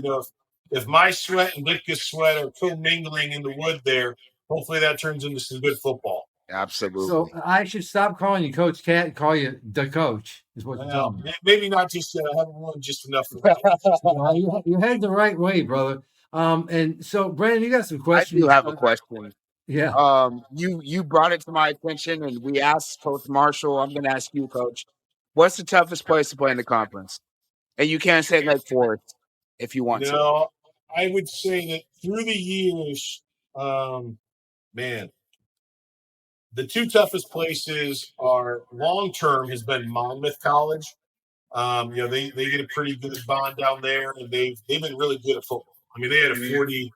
if my sweat and Ditka's sweat are co-mingling in the wood there, hopefully that turns into some good football. Absolutely. So I should stop calling you Coach Cat and call you the coach, is what you're telling me. Maybe not just yet. I haven't won just enough for that. You head the right way, brother. And so, Brandon, you got some questions? I do have a question. Yeah. You brought it to my attention, and we asked Coach Marshall. I'm going to ask you, Coach, what's the toughest place to play in the conference? And you can't say Lake Forest if you want to. I would say that through the years, The two toughest places are long-term has been Monmouth College. They get a pretty good bond down there, and they've been really good at football. I mean, they had a 40+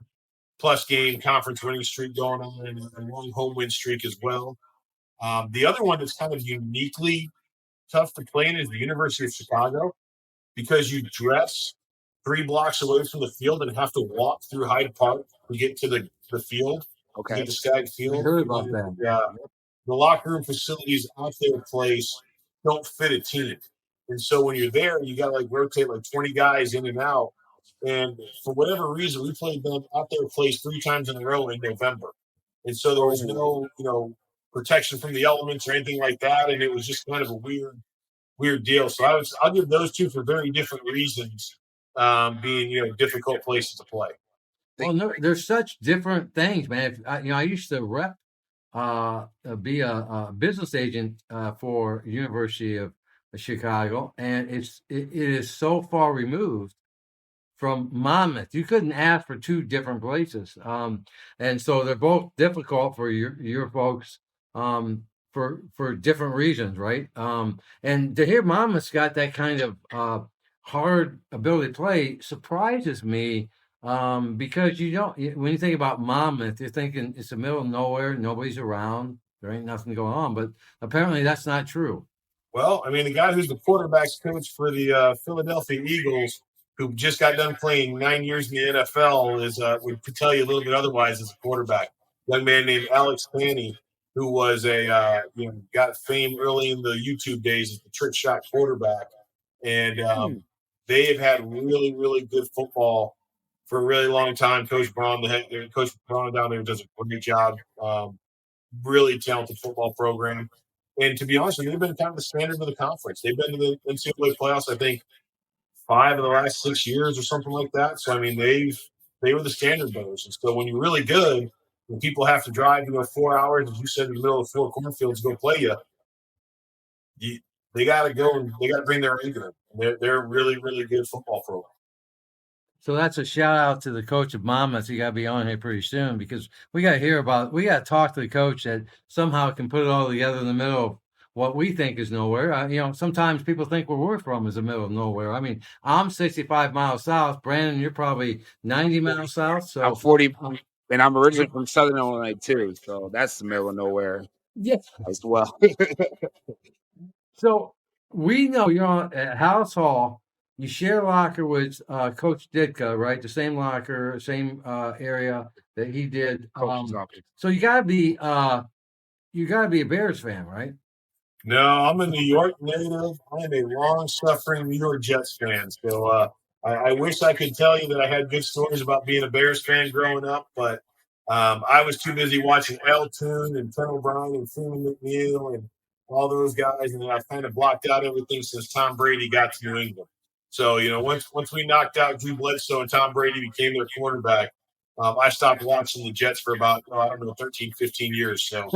game conference winning streak going on and a long home win streak as well. The other one that's kind of uniquely tough to play in is the University of Chicago, because you dress 3 blocks away from the field and have to walk through Hyde Park to get to the field, to get to Skag I Field. heard about that. The locker room facilities at their place don't fit a team. And so when you're there, you got to like rotate like 20 guys in and out. And for whatever reason, we played them at their place 3 times in a row in November. And so there was no, protection from the elements or anything like that. And it was just kind of a weird deal. So I'll give those two for very different reasons, being, difficult places to play. Well, no, there's such different things, man. I used to be a business agent for University of Chicago, and it is so far removed from Monmouth. You couldn't ask for 2 different places, and so they're both difficult for your folks for different reasons, right? And to hear Monmouth's got that kind of hard ability to play surprises me. Because when you think about Monmouth, you're thinking it's the middle of nowhere, nobody's around, there ain't nothing going on, but apparently that's not true. Well, I mean, the guy who's the quarterbacks coach for the Philadelphia Eagles, who just got done playing 9 years in the NFL, would tell you a little bit otherwise as a quarterback. Young man named Alex Fanny, who was got fame early in the YouTube days as the trick shot quarterback, and they have had really, really good football for a really long time. Coach Braun down there does a great job. Really talented football program. And to be honest with you, they've been kind of the standard of the conference. They've been to the NCAA playoffs, I think, 5 of the last 6 years or something like that. So, I mean, they were the standard bearers. And so when you're really good, when people have to drive, 4 hours, as you said, in the middle of 4 cornfields to go play you, they got to go and they got to bring their A game. They're a really, really good football program. So that's a shout out to the coach of Monmouth. You got to be on here pretty soon, because we got to talk to the coach that somehow can put it all together in the middle of what we think is nowhere. Sometimes people think where we're from is the middle of nowhere. I mean, I'm 65 miles south. Brandon, you're probably 90 miles south. So I'm 40, and I'm originally from Southern Illinois too. So that's the middle of nowhere. Yes, as well. So we know you're on at House Hall. You share a locker with Coach Ditka, right? The same locker, same area that he did. So you gotta be a Bears fan, right? No, I'm a New York native. I'm a long-suffering New York Jets fan. So I wish I could tell you that I had good stories about being a Bears fan growing up, but I was too busy watching L-Tune and Ken O'Brien and Freeman McNeil and all those guys, and then I kind of blocked out everything since Tom Brady got to New England. So, once we knocked out Drew Bledsoe and Tom Brady became their quarterback, I stopped watching the Jets for about, 13, 15 years. So,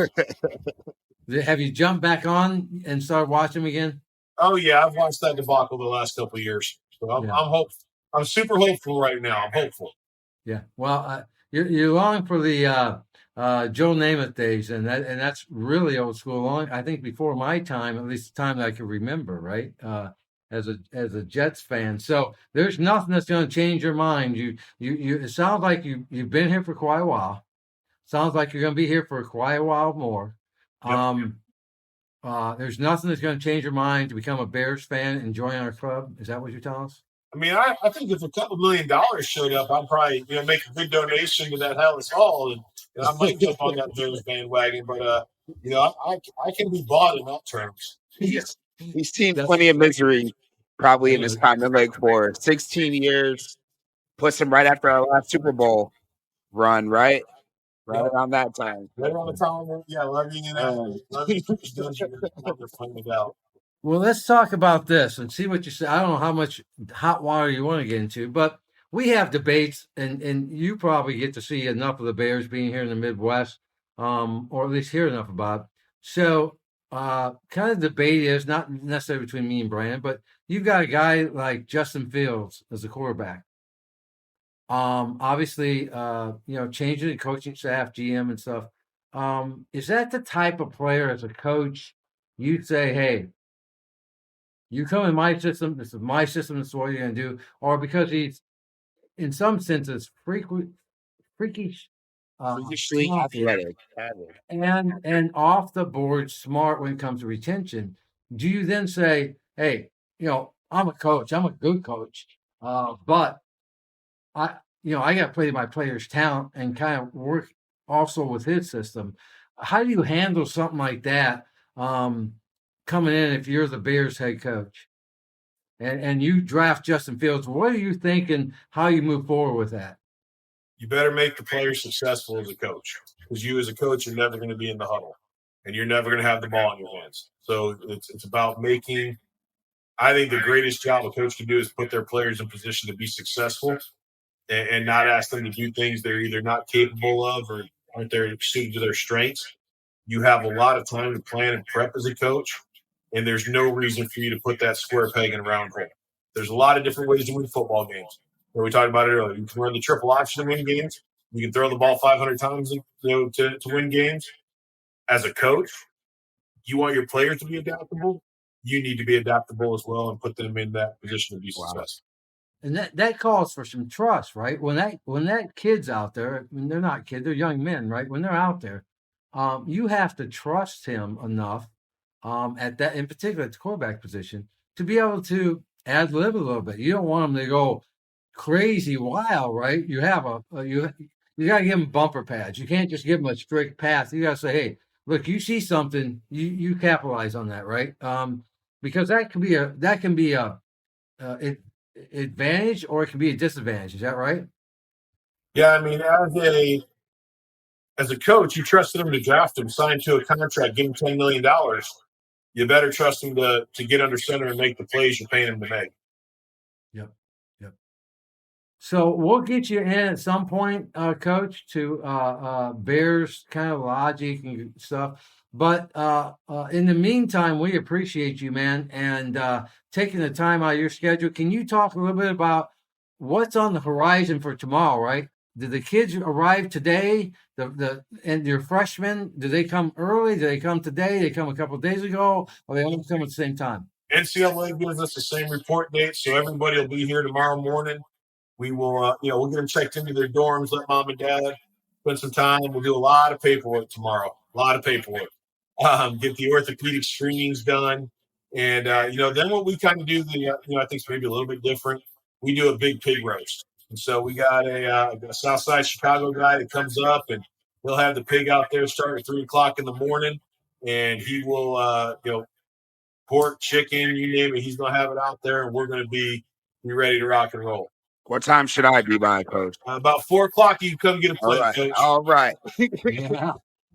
have you jumped back on and started watching them again? Oh, yeah. I've watched that debacle the last couple of years. So I'm hopeful. I'm super hopeful right now. I'm hopeful. Yeah. Well, you're long for the Joe Namath days, and that's really old school. I think before my time, at least the time that I can remember, right? As a Jets fan. So there's nothing that's going to change your mind. You it sounds like you've been here for quite a while. Sounds like you're going to be here for quite a while more. Yep. There's nothing that's going to change your mind to become a Bears fan and join our club. Is that what you're telling us? I mean, I think if a couple $1 million showed up, I'd probably make a good donation to that Hallis Hall, and I might jump on that Bears bandwagon. But I can be bought in that terms. He's seen plenty of misery, probably in his time in Lake for 16 years. Puts him right after our last Super Bowl run, right? Right around that time. Right around the time, loving it out. Well, let's talk about this and see what you say. I don't know how much hot water you want to get into, but we have debates, and you probably get to see enough of the Bears being here in the Midwest, or at least hear enough about it. So, kind of debate is not necessarily between me and Brandon, but you've got a guy like Justin Fields as a quarterback. Obviously, changing the coaching staff, GM and stuff. is that the type of player as a coach you say, hey, you come in my system, this is my system, this is what you're going to do, or because he's, in some senses, freakish, Freakishly talented, athletic. and off the board smart when it comes to retention, do you then say, hey, I'm a coach, I'm a good coach, but I got to play my player's talent and kind of work also with his system. How do you handle something like that coming in if you're the Bears head coach and you draft Justin Fields? What are you thinking? How you move forward with that? You better make the player successful as a coach, because you as a coach are never going to be in the huddle and you're never going to have the ball in your hands. So it's about making. I think the greatest job a coach can do is put their players in position to be successful and not ask them to do things they're either not capable of or aren't there suited to their strengths. You have a lot of time to plan and prep as a coach, and there's no reason for you to put that square peg in a round hole. There's a lot of different ways to win football games. We talked about it earlier. You can run the triple option to win games. You can throw the ball 500 times, to win games. As a coach, you want your players to be adaptable. You need to be adaptable as well and put them in that position to be successful. And that calls for some trust, right? When that kid's out there, I mean, they're not kids, they're young men, right? When they're out there, you have to trust him enough at that, in particular at the quarterback position, to be able to ad lib a little bit. You don't want them to go crazy wild, right? You have you got to give them bumper pads. You can't just give them a strict path. You got to say, hey, look, you see something, you capitalize on that, right? Because that can be a advantage or it can be a disadvantage. Is that right? Yeah, I mean, as a coach, you trusted him to draft him, sign to a contract, give him $10 million. You better trust him to get under center and make the plays you're paying him to make. Yep. So we'll get you in at some point, Coach, to Bears kind of logic and stuff. But in the meantime, we appreciate you, man, and taking the time out of your schedule. Can you talk a little bit about what's on the horizon for tomorrow, right? Did the kids arrive today? And your freshmen, do they come early? Do they come today? They come a couple of days ago? Or they all come at the same time? NCAA gives us the same report date, so everybody will be here tomorrow morning. We will, we'll get them checked into their dorms, let mom and dad spend some time. We'll do a lot of paperwork tomorrow, get the orthopedic screenings done. And, then what we kind of do, I think it's maybe a little bit different. We do a big pig roast. And so we got a Southside Chicago guy that comes up, and he'll have the pig out there starting at 3 o'clock in the morning. And he will, pork, chicken, you name it. He's going to have it out there, and we're going to be ready to rock and roll. What time should I be by, Coach? About 4 o'clock, you can come get a plate, Coach. All right. Yeah,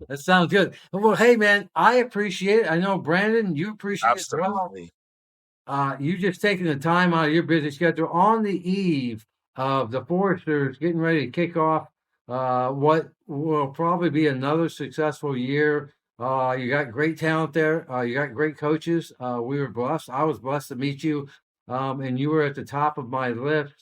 that sounds good. Well, hey, man, I appreciate it. I know, Brandon, you appreciate it as well. You just taking the time out of your busy schedule on the eve of the Foresters getting ready to kick off what will probably be another successful year. You got great talent there. You got great coaches. We were blessed. I was blessed to meet you, and you were at the top of my list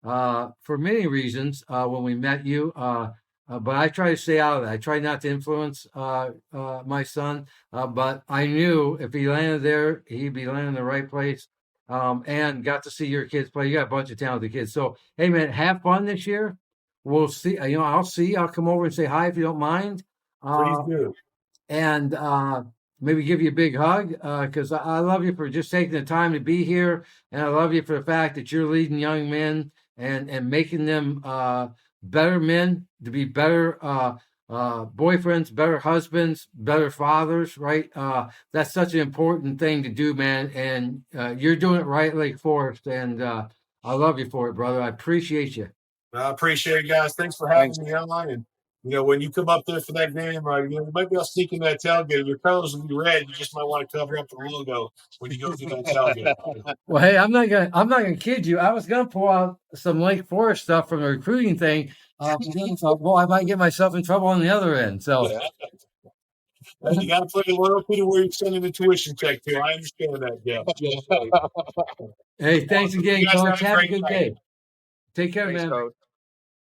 for many reasons when we met you. But I try to stay out of that. I try not to influence my son. But I knew if he landed there, he'd be landing in the right place. And got to see your kids play. You got a bunch of talented kids. So, hey, man, have fun this year. We'll see. I'll come over and say hi if you don't mind. Please do. And maybe give you a big hug because I love you for just taking the time to be here. And I love you for the fact that you're leading young men and making them better men, to be better boyfriends, better husbands, better fathers, right? That's such an important thing to do, man. And you're doing it right, Lake Forest. And I love you for it, brother. I appreciate you. I appreciate it, guys. Thanks for having me on. And, when you come up there for that game, you might be able to sneak in that tailgate. Your colors will be red. You just might want to cover up the logo when you go through that tailgate. Well, hey, I'm not gonna kid you. I was gonna pull out some Lake Forest stuff from the recruiting thing. Well, I might get myself in trouble on the other end. So you got to play loyalty to where you're sending the tuition check to. I understand that, yeah. Hey, thanks again, Coach. Have a good day. Take care, man. Coach.